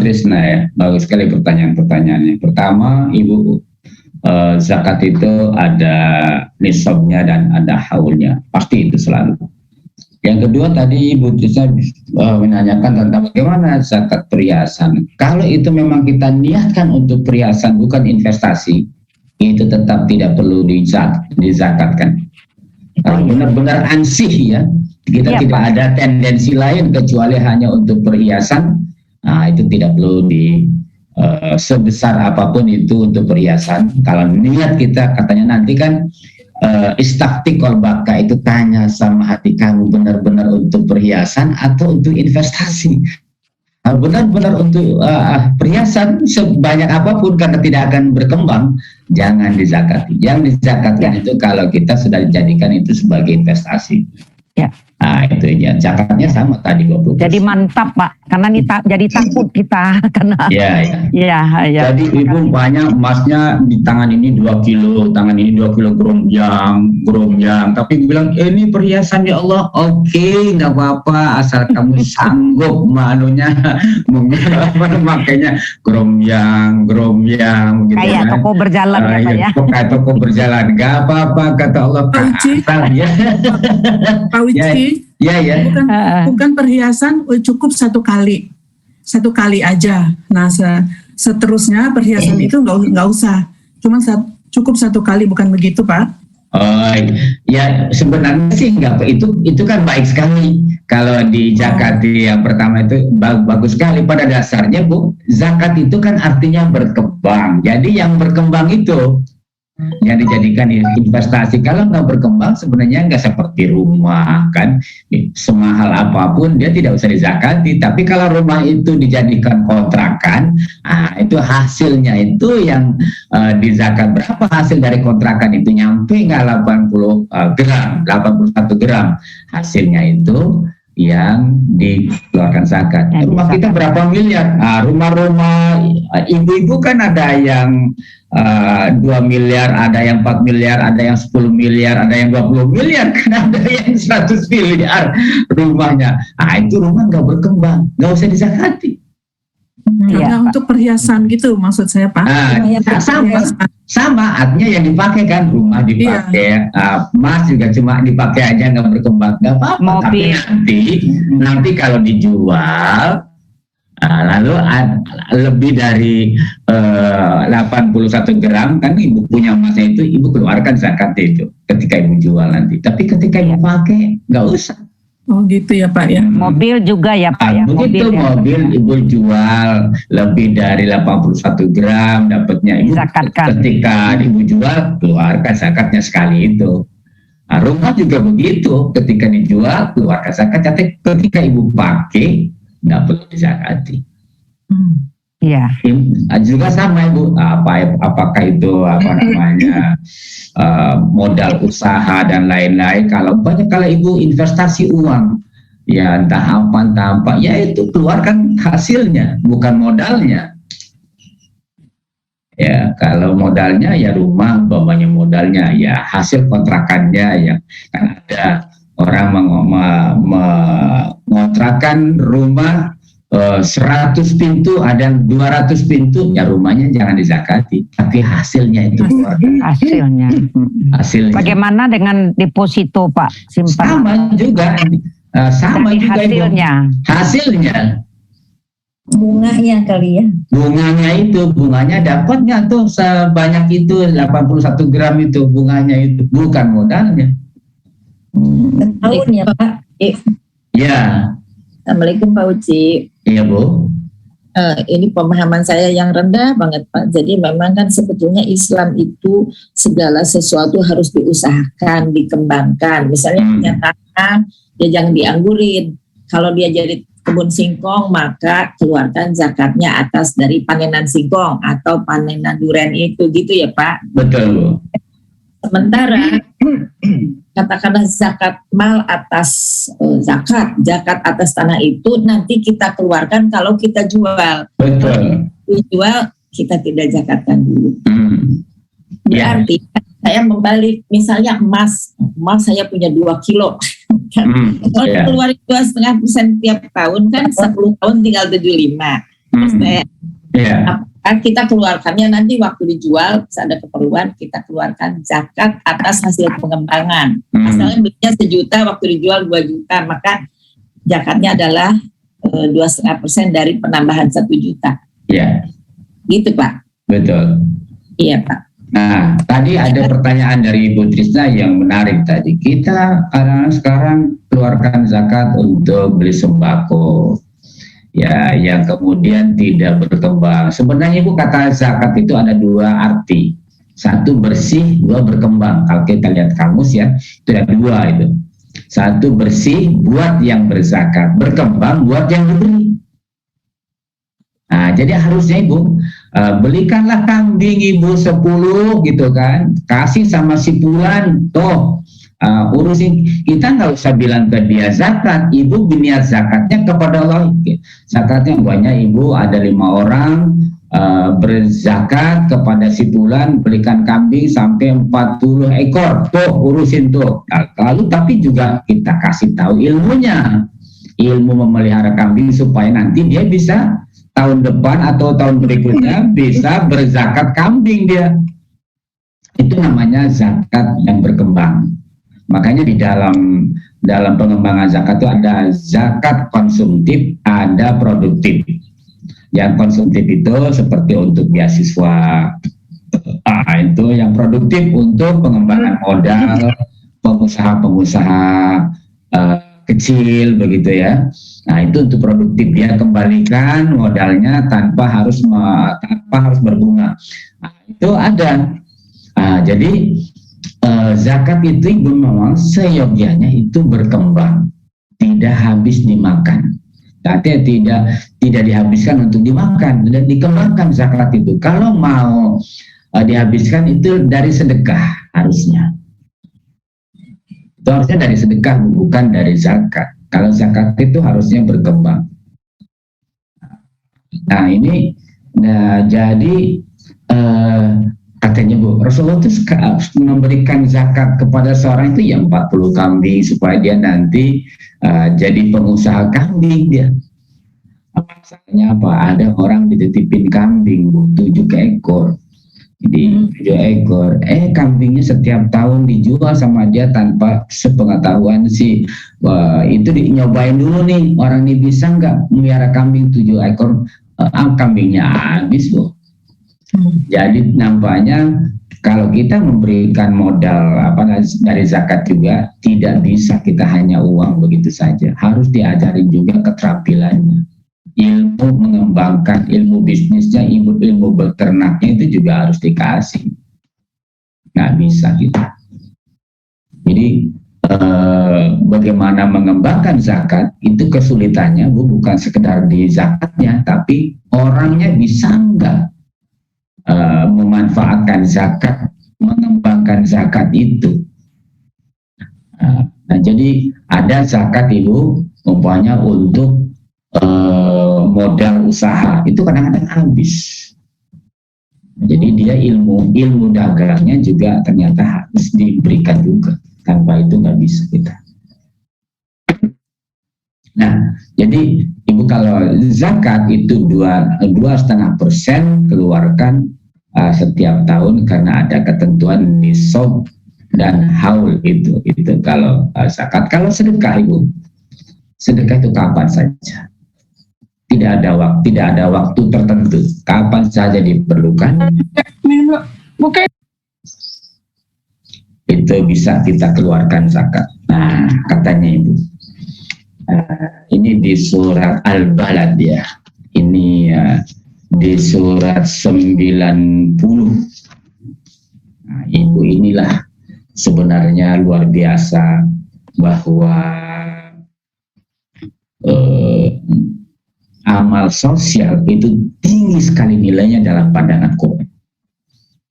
Trisna ya. Bagus sekali pertanyaan-pertanyaannya. Pertama, Ibu, zakat itu ada nisabnya dan ada haulnya. Pasti itu selalu. Yang kedua tadi Ibu Trisna menanyakan tentang bagaimana zakat perhiasan. Kalau itu memang kita niatkan untuk perhiasan bukan investasi, itu tetap tidak perlu dizakatkan. Kalau benar-benar ansih ya, kita tidak ada tendensi lain kecuali hanya untuk perhiasan, itu tidak perlu sebesar apapun itu untuk perhiasan. Kalau niat kita katanya nanti kan istafti kolbaka, itu tanya sama hati kamu benar-benar untuk perhiasan atau untuk investasi. Benar-benar untuk perhiasan sebanyak apapun karena tidak akan berkembang, jangan dizakati. Yang dizakatkan itu kalau kita sudah dijadikan itu sebagai investasi. Nah itu ya, zakatnya sama tadi 20%. Jadi mantap Pak, karena jadi takut kita karena. Jadi Ibu banyak emasnya di tangan ini 2 kilo, tangan ini 2 kilo geromjang. Tapi Ibu bilang ini perhiasan ya Allah, oke, nggak apa-apa asal kamu sanggup makanya geromjang gitu. Kayak toko berjalan ya. Kayak toko berjalan, nggak apa-apa kata Allah. Pak Uci, bukan perhiasan cukup satu kali aja. Nah seterusnya perhiasan itu nggak usah, cuma cukup satu kali, bukan begitu Pak? Ya sebenarnya sih enggak, itu kan baik sekali kalau di zakati yang pertama itu bagus sekali. Pada dasarnya Bu, zakat itu kan artinya berkembang. Jadi yang berkembang itu yang dijadikan investasi. Kalau nggak berkembang sebenarnya nggak seperti rumah kan, semahal apapun dia tidak usah dizakati. Tapi kalau rumah itu dijadikan kontrakan, itu hasilnya itu yang dizakat. Berapa hasil dari kontrakan itu? Nyampe nggak 81 gram hasilnya itu yang dikeluarkan zakat. Rumah kita berapa miliar? Rumah-rumah ibu-ibu kan ada yang 2 miliar, ada yang 4 miliar, ada yang 10 miliar, ada yang 20 miliar, kan ada yang 100 miliar rumahnya. Itu rumah nggak berkembang, nggak usah dizakati. nggak untuk perhiasan gitu maksud saya Pak. Sama artinya yang dipakai kan, rumah dipakai, emas juga cuma dipakai aja nggak berkembang, nggak apa-apa. Tapi nanti kalau dijual lalu lebih dari 81 gram kan ibu punya emasnya itu, ibu keluarkan zakatnya itu ketika ibu jual nanti. Tapi ketika ibu pakai nggak usah. Oh gitu ya Pak ya. Mobil juga ya Pak ya. Begitu mobil ibu jual lebih dari 81 gram dapatnya ibu. Zakatkan. Ketika ibu jual keluarkan zakatnya sekali itu. Nah, rumah juga begitu, ketika dijual keluarkan zakat. Tapi ketika ibu pakai nggak perlu dizakati. Iya. Juga sama ibu, apakah itu modal usaha dan lain-lain. Kalau ibu investasi uang, ya entah apa, ya itu keluarkan hasilnya, bukan modalnya. Ya kalau modalnya ya rumah, umpamanya modalnya ya hasil kontrakannya ya. Kan ada orang mengontrakan rumah 100 pintu, ada 200 pintu, ya rumahnya jangan dizakati, tapi hasilnya itu hasilnya. Bagaimana dengan deposito Pak, simpan? Sama juga, hasilnya. Bunganya kali ya. Bunganya dapatnya tuh sebanyak itu 81 gram itu bunganya itu, bukan modalnya. Tahun ya Pak. Ya. Assalamualaikum Pak Uci. Iya Bu. Ini pemahaman saya yang rendah banget Pak. Jadi memang kan sebetulnya Islam itu segala sesuatu harus diusahakan, dikembangkan. Misalnya punya tanah, ya jangan dianggurin. Kalau dia jadi kebun singkong, maka keluarkan zakatnya atas dari panenan singkong atau panenan durian itu, gitu ya Pak. Betul Bu. Sementara katakanlah zakat mal atas zakat atas tanah itu nanti kita keluarkan kalau kita jual. Betul. Dijual kita tidak zakatkan dulu. Berarti saya membalik, misalnya emas saya punya 2 kilo. Kalau keluarin 2,5% tiap tahun kan 10 tahun tinggal 75. Kita keluarkannya nanti waktu dijual, bisa ada keperluan kita keluarkan zakat atas hasil pengembangan. Misalnya belinya 1 juta, waktu dijual 2 juta, maka zakatnya adalah 2,5% dari penambahan 1 juta. Iya. Gitu Pak. Betul. Iya Pak. Nah, tadi ada pertanyaan dari Ibu Trisna yang menarik tadi. Kita sekarang keluarkan zakat untuk beli sembako. Ya, yang kemudian tidak berkembang. Sebenarnya Ibu kata zakat itu ada 2 arti. 1 bersih, 2 berkembang. Kalau kita lihat kamus ya, itu ada 2 itu. 1 bersih buat yang berzakat, berkembang buat yang diberi. Nah, jadi harusnya Ibu belikanlah kambing Ibu 10 gitu kan, kasih sama si Fulan, toh urusin, kita nggak usah bilang ke dia zakat, Ibu berniat zakatnya kepada Allah. Zakatnya banyak Ibu, ada 5 orang berzakat kepada si Fulan, belikan kambing sampai 40 ekor, tuh urusin tuh. Lalu tapi juga kita kasih tahu ilmunya, ilmu memelihara kambing supaya nanti dia bisa tahun depan atau tahun berikutnya bisa berzakat kambing dia. Itu namanya zakat yang berkembang. Makanya di dalam pengembangan zakat itu ada zakat konsumtif, ada produktif. Yang konsumtif itu seperti untuk beasiswa, itu yang produktif untuk pengembangan modal, pengusaha-pengusaha kecil begitu ya. Nah itu untuk produktif, dia kembalikan modalnya tanpa harus berbunga. Nah, itu ada. Jadi zakat itu memang seyogyanya itu berkembang, tidak habis dimakan. Artinya tidak dihabiskan untuk dimakan, dan dikembangkan zakat itu. Kalau mau dihabiskan itu dari sedekah harusnya. Itu harusnya dari sedekah, bukan dari zakat. Kalau zakat itu harusnya berkembang. Nah ini, jadi katanya Bu, Rasulullah itu memberikan zakat kepada seorang itu yang 40 kambing supaya dia nanti jadi pengusaha kambing dia. Masalahnya apa? Ada orang dititipin kambing, Bu, 7 ekor. Jadi 7 ekor, kambingnya setiap tahun dijual sama dia tanpa sepengetahuan si itu nyobain dulu nih, orang ini bisa nggak melihara kambing 7 ekor, kambingnya habis, Bu. Jadi nampaknya kalau kita memberikan modal dari zakat juga tidak bisa kita hanya uang begitu saja, harus diajarin juga keterampilannya. Ilmu mengembangkan ilmu bisnisnya, ilmu beternaknya itu juga harus dikasih. Nggak bisa kita. Jadi bagaimana mengembangkan zakat itu kesulitannya, Bu, bukan sekedar di zakatnya, tapi orangnya bisa nggak memanfaatkan zakat, mengembangkan zakat itu. Nah, jadi ada zakat, Ibu, umpamanya untuk modal usaha itu kadang-kadang habis. Jadi dia ilmu dagangnya juga ternyata harus diberikan juga. Tanpa itu nggak bisa kita. Nah, jadi Ibu, kalau zakat itu 2,5% keluarkan setiap tahun karena ada ketentuan nisab dan haul itu kalau zakat. Kalau sedekah, Ibu, sedekah itu kapan saja. Tidak ada waktu tertentu, kapan saja diperlukan. Itu bisa kita keluarkan zakat. Nah, katanya Ibu, ini di surat Al-Balad ya. Ini di surat 90. Nah, Ibu, inilah sebenarnya luar biasa bahwa amal sosial itu tinggi sekali nilainya dalam pandangan Quran.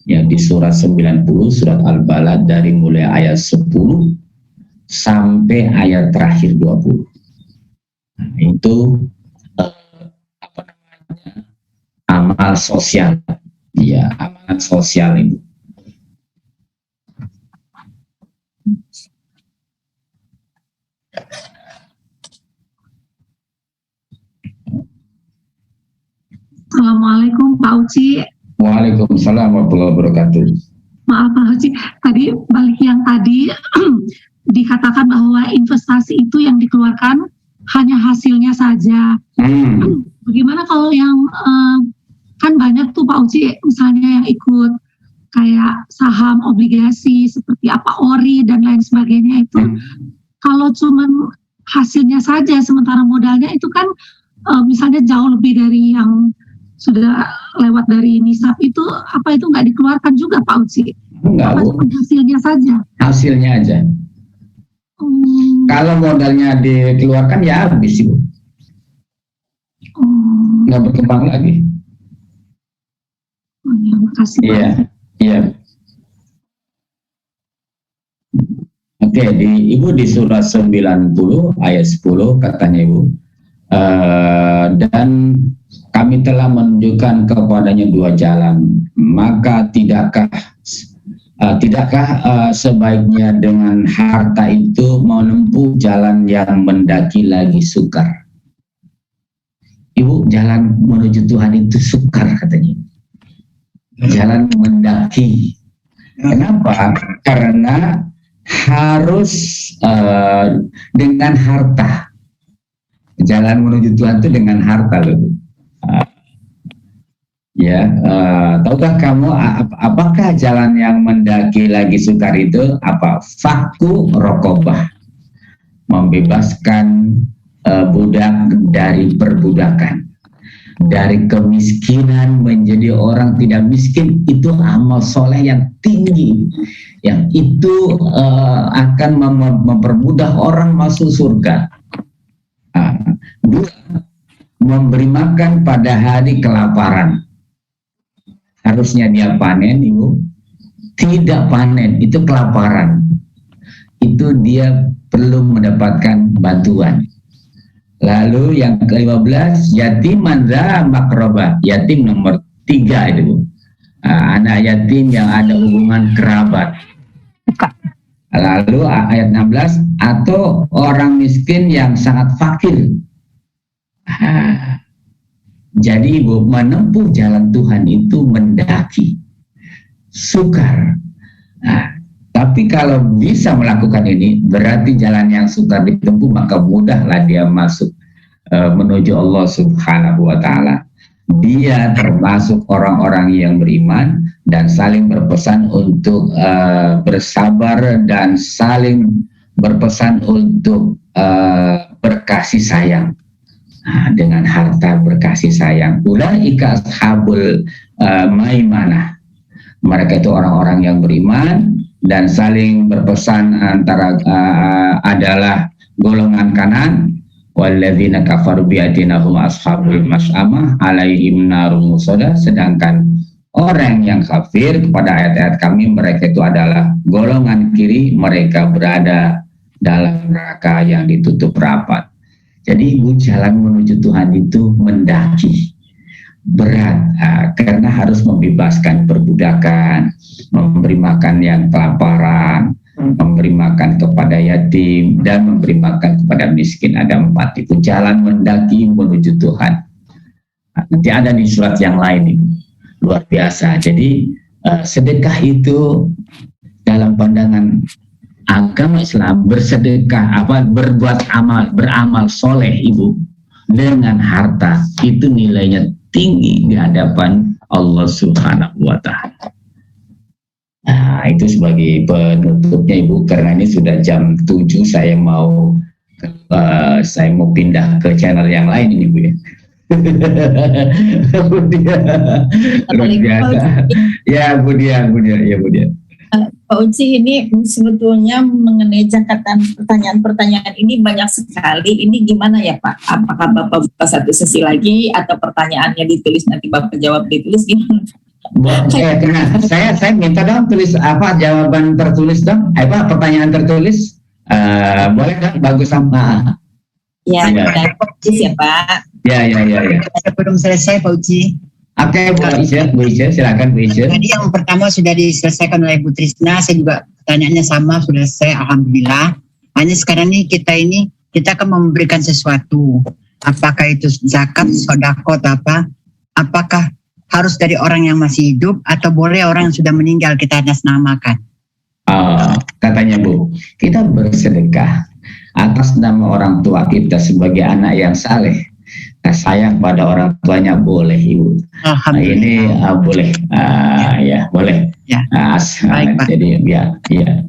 Ya, di surat 90, surat Al-Balad, dari mulai ayat 10 sampai ayat terakhir 20. Nah, itu amal sosial. Ya, amanat sosial itu. Assalamualaikum Pak Uci. Waalaikumsalam warahmatullahi wabarakatuh. Maaf Pak Uci, tadi balik yang tadi dikatakan bahwa investasi itu yang dikeluarkan hanya hasilnya saja. Bagaimana kalau yang kan banyak tuh Pak Uci, misalnya yang ikut kayak saham, obligasi seperti apa ori dan lain sebagainya itu, kalau cuman hasilnya saja sementara modalnya itu kan misalnya jauh lebih dari yang sudah lewat dari nisab itu, apa itu nggak dikeluarkan juga Pak Uci? Enggak, Bu. Hasilnya saja? Hasilnya aja. Kalau modalnya dikeluarkan ya habis, Ibu. Nggak berkembang lagi. Ya, makasih. Iya, iya. Oke, Ibu di surat 90 ayat 10 katanya Ibu, dan kami telah menunjukkan kepadanya 2 jalan, maka tidakkah sebaiknya dengan harta itu menempuh jalan yang mendaki lagi sukar. Ibu, jalan menuju Tuhan itu sukar katanya. Jalan mendaki. Kenapa? Karena harus dengan harta. Jalan menuju Tuhan itu dengan harta loh. Tahukah kamu apakah jalan yang mendaki lagi sukar itu apa? Fakku rokobah, membebaskan budak dari perbudakan, dari kemiskinan menjadi orang tidak miskin. Itu amal soleh yang tinggi, yang itu akan mempermudah orang masuk surga. Dua, memberi makan pada hari kelaparan. Harusnya dia panen, Ibu, tidak panen, itu kelaparan. Itu dia perlu mendapatkan bantuan. Lalu yang ke-15, yatiman za makrobah, yatim nomor 3 itu, anak yatim yang ada hubungan kerabat. Lalu ayat 16, atau orang miskin yang sangat fakir. Jadi Ibu, menempuh jalan Tuhan itu mendaki, sukar. Nah, tapi kalau bisa melakukan ini, berarti jalan yang sukar ditempuh, maka mudahlah dia masuk menuju Allah Subhanahu wa Ta'ala. Dia termasuk orang-orang yang beriman dan saling berpesan untuk bersabar dan saling berpesan untuk berkasih sayang. Nah, dengan harta berkasih sayang. Ulaika ashabul maimanah. Mereka itu orang-orang yang beriman dan saling berpesan antara adalah golongan kanan. Walladzina kafaru bi'adinahum ashabul mas'amah alaihim narun musadah. Sedangkan orang yang kafir kepada ayat-ayat kami, mereka itu adalah golongan kiri, mereka berada dalam neraka yang ditutup rapat. Jadi Ibu, jalan menuju Tuhan itu mendaki, berat, karena harus membebaskan perbudakan, memberi makan yang kelaparan, memberi makan kepada yatim, dan memberi makan kepada miskin. Ada 4 itu jalan mendaki menuju Tuhan. Nanti ada di surat yang lain ini, luar biasa. Jadi sedekah itu dalam pandangan agama Islam, bersedekah, berbuat amal, beramal soleh Ibu, dengan harta, itu nilainya tinggi di hadapan Allah Subhanahu wa Ta'ala. Nah, itu sebagai penutupnya Ibu, karena ini sudah jam 7, saya mau pindah ke channel yang lain ini Bu ya. Ya Bu Dia. Pak Uci, ini sebetulnya mengenai catatan pertanyaan-pertanyaan ini banyak sekali. Ini gimana ya Pak? Apakah Bapak buka satu sesi lagi atau pertanyaannya ditulis nanti Bapak jawab ditulis gimana? Saya minta dong tulis jawaban tertulis dong. Pertanyaan tertulis boleh dong, bagus sama. Ya, ya Pak. Ya. Belum selesai Pak Uci. Oke, Bu Ica, silakan Bu Ica. Tadi yang pertama sudah diselesaikan oleh Bu Trisna, saya juga pertanyaannya sama, sudah selesai, alhamdulillah. Hanya sekarang kita akan memberikan sesuatu. Apakah itu zakat, sedekah atau apa? Apakah harus dari orang yang masih hidup atau boleh orang yang sudah meninggal kita atasnamakan? Katanya Bu, kita bersedekah atas nama orang tua kita sebagai anak yang saleh. Sayang pada orang tuanya boleh Ibu. Ini boleh, ya boleh. Ya. Baik Pak. Jadi ya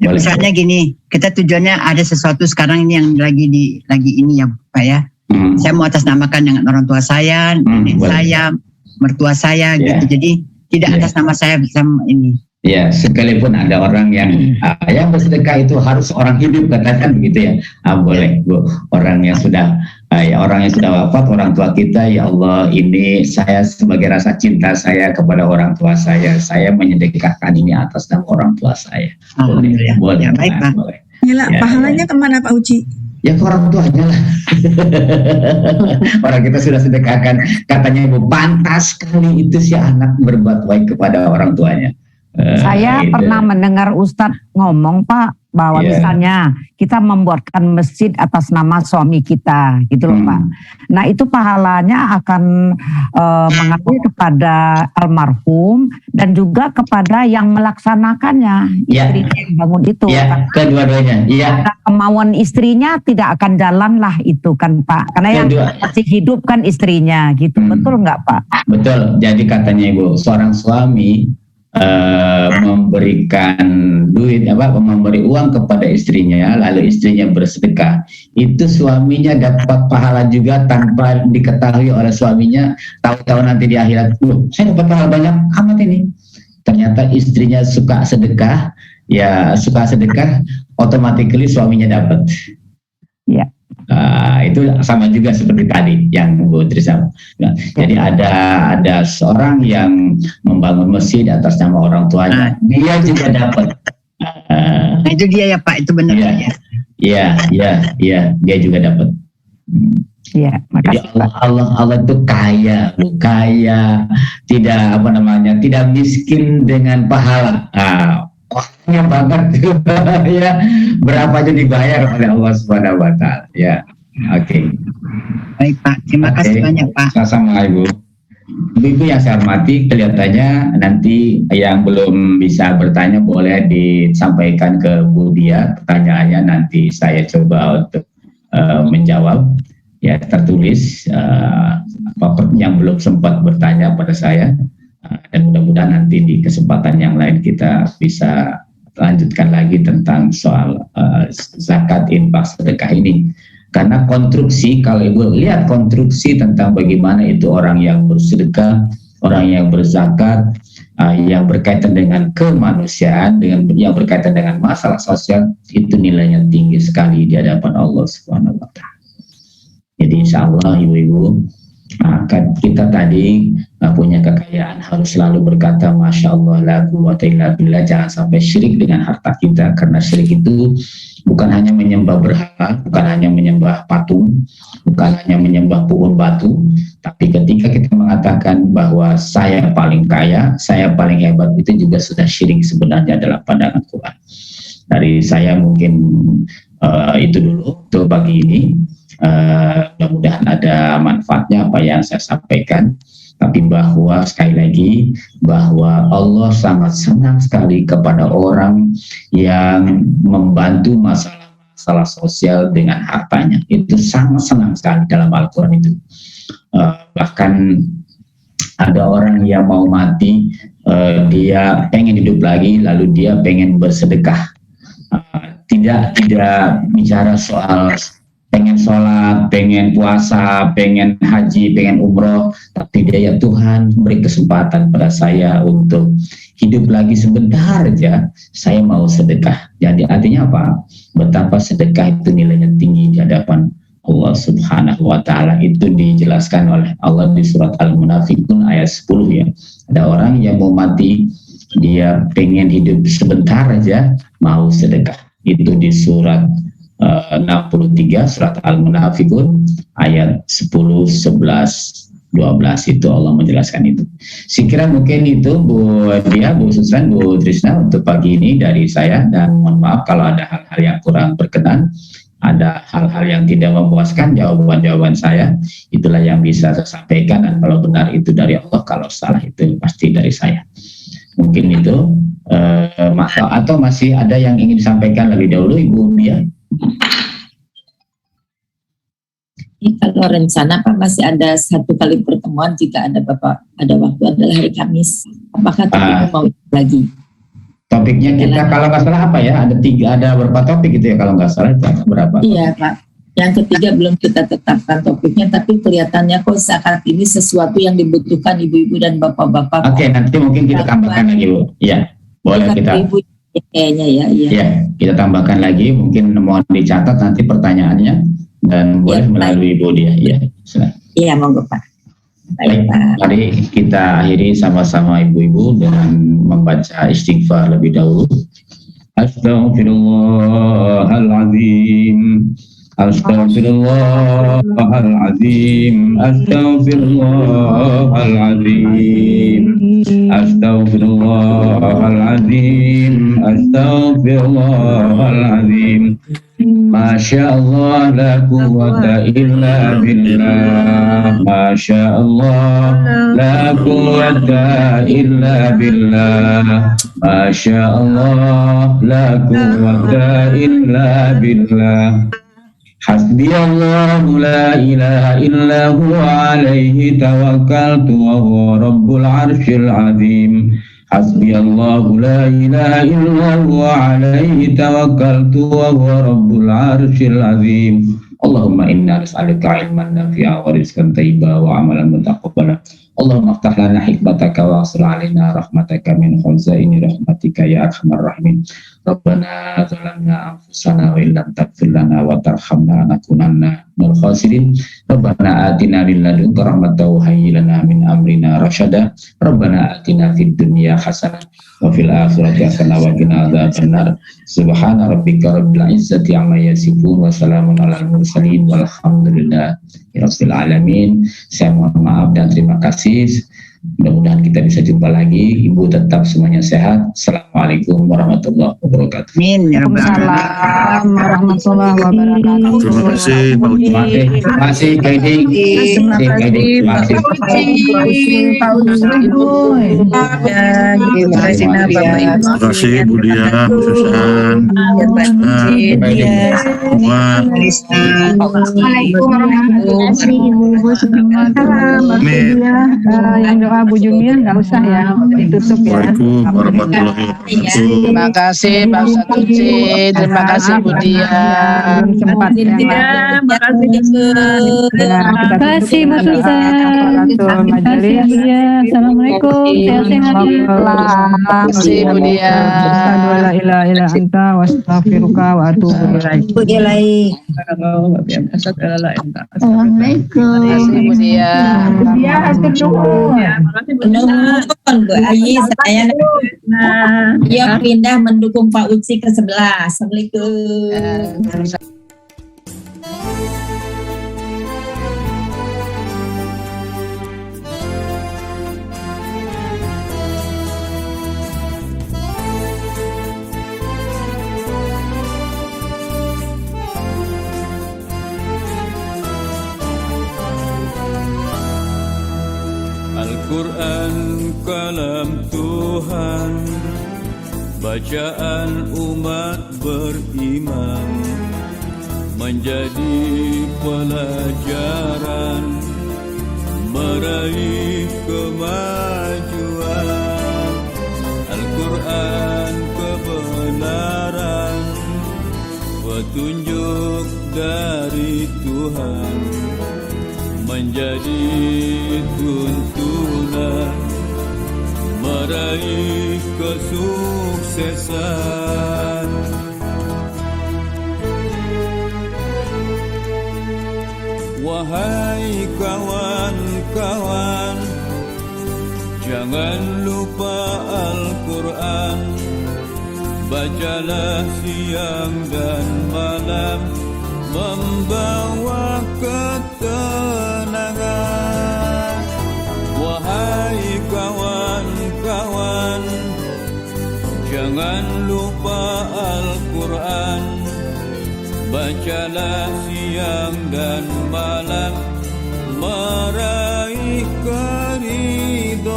boleh. Misalnya gini, kita tujuannya ada sesuatu sekarang ini yang lagi ini ya Pak ya. Saya mau atasnamakan dengan orang tua saya, nenek saya, mertua saya gitu. Jadi tidak atas nama saya bersama ini. Ya, sekalipun ada orang yang bersedekah itu harus orang hidup, katakan begitu ya. Boleh Bu, orang yang sudah wafat, orang tua kita, ya Allah, ini saya sebagai rasa cinta saya kepada orang tua saya menyedekahkan ini atas nama orang tua saya. Boleh. Ya, baik Pak. Boleh. Pahalanya kemana Pak Uci? Ya ke orang tuanya lah. Orang kita sudah sedekahkan, katanya Ibu, pantas sekali itu si anak berbuat baik kepada orang tuanya. Saya pernah mendengar Ustadz ngomong Pak, bahwa misalnya kita membuatkan masjid atas nama suami kita gitu loh Pak. Nah itu pahalanya akan mengalir kepada almarhum dan juga kepada yang melaksanakannya, istrinya yang bangun itu. Kedua-duanya. Kemauan istrinya tidak akan jalan lah itu kan Pak, karena yang masih hidup kan istrinya gitu. Betul nggak Pak? Betul. Jadi katanya Ibu, seorang suami memberikan memberi uang kepada istrinya, lalu istrinya bersedekah, itu suaminya dapat pahala juga tanpa diketahui oleh suaminya. Tahu-tahu nanti di akhirat, saya dapat pahala banyak amat ini. Ternyata istrinya suka sedekah, otomatis suaminya dapat. Ya. Itu sama juga seperti tadi yang Bu Trisna. Jadi ada seorang yang membangun masjid atas nama orang tuanya, dia juga dapat. Itu dia ya Pak, itu benar ya. Iya, dia juga dapat. Iya, makasih. Jadi Allah itu kaya, tidak miskin dengan pahala. Wahnya banget ya, berapa aja dibayar oleh Allah Subhanahu wa Ta'ala ya. Oke. Baik Pak, terima kasih banyak Pak. Sama-sama Ibu. Ibu yang saya hormati, kelihatannya nanti yang belum bisa bertanya boleh disampaikan ke Bu Dia pertanyaannya, nanti saya coba untuk menjawab ya tertulis yang belum sempat bertanya pada saya, dan mudah-mudahan nanti di kesempatan yang lain kita bisa lanjutkan lagi tentang soal zakat, infak, sedekah ini. Karena konstruksi, kalau Ibu lihat konstruksi tentang bagaimana itu orang yang bersedekah, orang yang berzakat, yang berkaitan dengan kemanusiaan, dengan yang berkaitan dengan masalah sosial, itu nilainya tinggi sekali di hadapan Allah Subhanahu wa Ta'ala. Jadi insya Allah ibu-ibu, kita tadi punya kekayaan harus selalu berkata Masya Allah la quwwata illa billah, jangan sampai syirik dengan harta kita, karena syirik itu bukan hanya menyembah berhala, bukan hanya menyembah patung, bukan hanya menyembah pohon batu, tapi ketika kita mengatakan bahwa saya paling kaya, saya paling hebat, itu juga sudah syirik sebenarnya dalam pandangan Quran. Dari saya mungkin itu dulu untuk pagi ini. Mudah-mudahan ada manfaatnya apa yang saya sampaikan, tapi bahwa sekali lagi bahwa Allah sangat senang sekali kepada orang yang membantu masalah sosial dengan hartanya. Itu sangat senang sekali dalam Al-Quran itu. Bahkan ada orang yang mau mati, dia pengen hidup lagi, lalu dia pengen bersedekah. Tidak bicara soal pengen sholat, pengen puasa, pengen haji, pengen umroh, tapi dia ya Tuhan beri kesempatan pada saya untuk hidup lagi sebentar aja, saya mau sedekah. Jadi artinya apa? Betapa sedekah itu nilainya tinggi di hadapan Allah Subhanahu wa Ta'ala. Itu dijelaskan oleh Allah di surat Al-Munafiqun ayat 10 ya. Ada orang yang mau mati, dia pengen hidup sebentar aja, mau sedekah. Itu di surat 63 surat Al-Munafiqun ayat 10, 11, 12 itu Allah menjelaskan itu. Sekira mungkin itu Bu Dia, Bu Susran, Bu Trisna untuk pagi ini dari saya, dan mohon maaf kalau ada hal-hal yang kurang berkenan, ada hal-hal yang tidak memuaskan jawaban-jawaban saya, itulah yang bisa saya sampaikan, dan kalau benar itu dari Allah, kalau salah itu pasti dari saya. Mungkin itu atau masih ada yang ingin disampaikan lebih dahulu Ibu Dia? Kalau rencana Pak masih ada satu kali pertemuan jika ada Bapak ada waktu, adalah hari Kamis. Apakah topiknya mau lagi? Topiknya kita kalau nggak salah apa ya? Ada berapa topik gitu ya kalau nggak salah, itu berapa? Iya Pak. Yang ketiga belum kita tetapkan topiknya, tapi kelihatannya kok saat ini sesuatu yang dibutuhkan ibu-ibu dan bapak-bapak. Oke, nanti mungkin kita tambahkan lagi Bu. Ya, boleh kita. Ibu, kayaknya ya. Ya, kita tambahkan lagi, mungkin mohon dicatat nanti pertanyaannya, dan boleh melalui Ibu Dia. Ya, iya monggo Pak. Baik, mari kita akhiri sama-sama ibu-ibu dengan membaca istighfar lebih dahulu. Astaghfirullahaladzim, astaghfirullahaladzim, astaghfirullahaladzim, astaghfirullahaladzim, astaghfirullahaladzim. Masya Allah la quwwata illa billah, Masya Allah la quwwata illa billah, Masya Allah la quwwata illa billah. Hasbi Allah la ilaha illa huwa alaihi tawakkaltu wa huwa rabbul arshil azim. Hasbi Allah la ilaha illa huwa alaihi tawakkaltu wa huwa rabbul arshil azim. Allahumma inna nas'aluka ilman nafi'a wa rizqan thayyiban wa amalan mutaqabbala. Allahumma aftah lana hikmataka wa asr alaina rahmataka min khazaini rahmatika ya arhamar rahimin. Rabbana zalamna anfusana wa illam taghfir lana wa tarhamna lanakunanna minal khasirin. Rabbana atina min ladunka rahmatan wa hayyi lana min amrina rasyada. Rabbana atina fid dunya hasanah wa fil akhirati hasanah wa qina adzabannar. Subhana rabbika rabbil izzati amma yasifun wa salamun alal mursalin walhamdulillahi rabbil alamin. Saya mohon maaf dan terima kasih Mudah-mudahan kita bisa jumpa lagi. Ibu tetap semuanya sehat. Assalamualaikum warahmatullahi wabarakatuh. Amin. Waalaikumsalam warahmatullahi wabarakatuh. Terima kasih Pak Uci. Terima kasih Kak Edi. Terima kasih Pak Terima kasih Bu Dia, Bu Susan, semua. Assalamualaikum warahmatullahi wabarakatuh. Yang doa Bu Jumia nggak usah ya, ditutup ya. Waalaikumsalam warahmatullahi wabarakatuh. Terima kasih Pak Ustadz Uci, terima kasih Bu Dia. Sempat ya. Terima kasih Mas Ustaz. Majelis. Assalamualaikum. Sehat-sehat. Terima kasih Bu Dia. La ilaha illa anta wastaghfiruka wa atubu ilaik. Assalamualaikum. Terima kasih Bu Dia. Menurut Bu Ayi, saya pindah mendukung Pak Uci ke sebelah. Assalamualaikum. Al-Quran kalam Tuhan, bacaan umat beriman, menjadi pelajaran, meraih kemajuan. Al-Quran kebenaran, petunjuk dari Tuhan, menjadi tuntunan, meraih kesuksesan. Wahai kawan-kawan, jangan lupa Al-Quran, bacalah siang dan malam, membawa ketenangan. Wahai kawan-kawan, jangan lupa Al-Quran, bacalah siang dan malam, meraih keridhaan.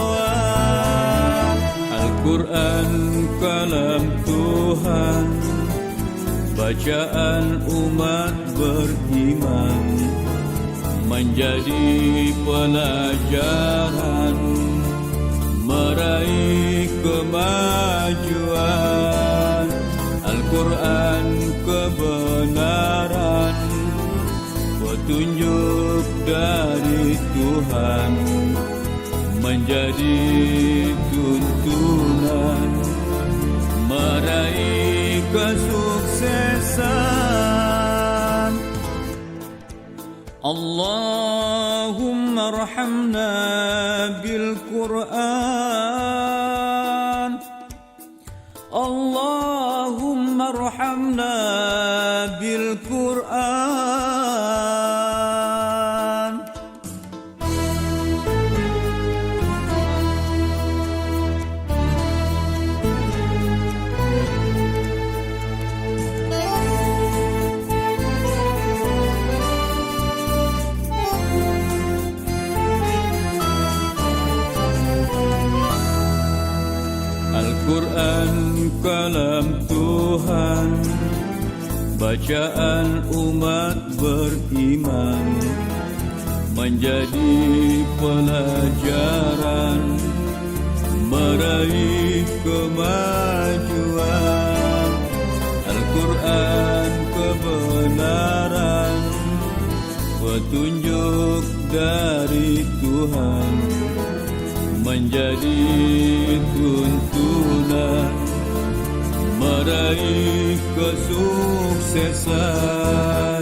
Al-Quran kalam Tuhan, bacaan umat beriman, menjadi pelajaran, meraih kemajuan. Al-Quran kebenaran, petunjuk dari Tuhan, menjadi tuntunan, meraih kesuksesan. Allahumma arhamna bil Quran, Allahumma arhamna bil Quran. Al-Quran kalam Tuhan, bacaan umat beriman, menjadi pelajaran, meraih kemajuan. Al-Quran kebenaran, petunjuk dari Tuhan, menjadi tuntunan, meraih kesuksesan.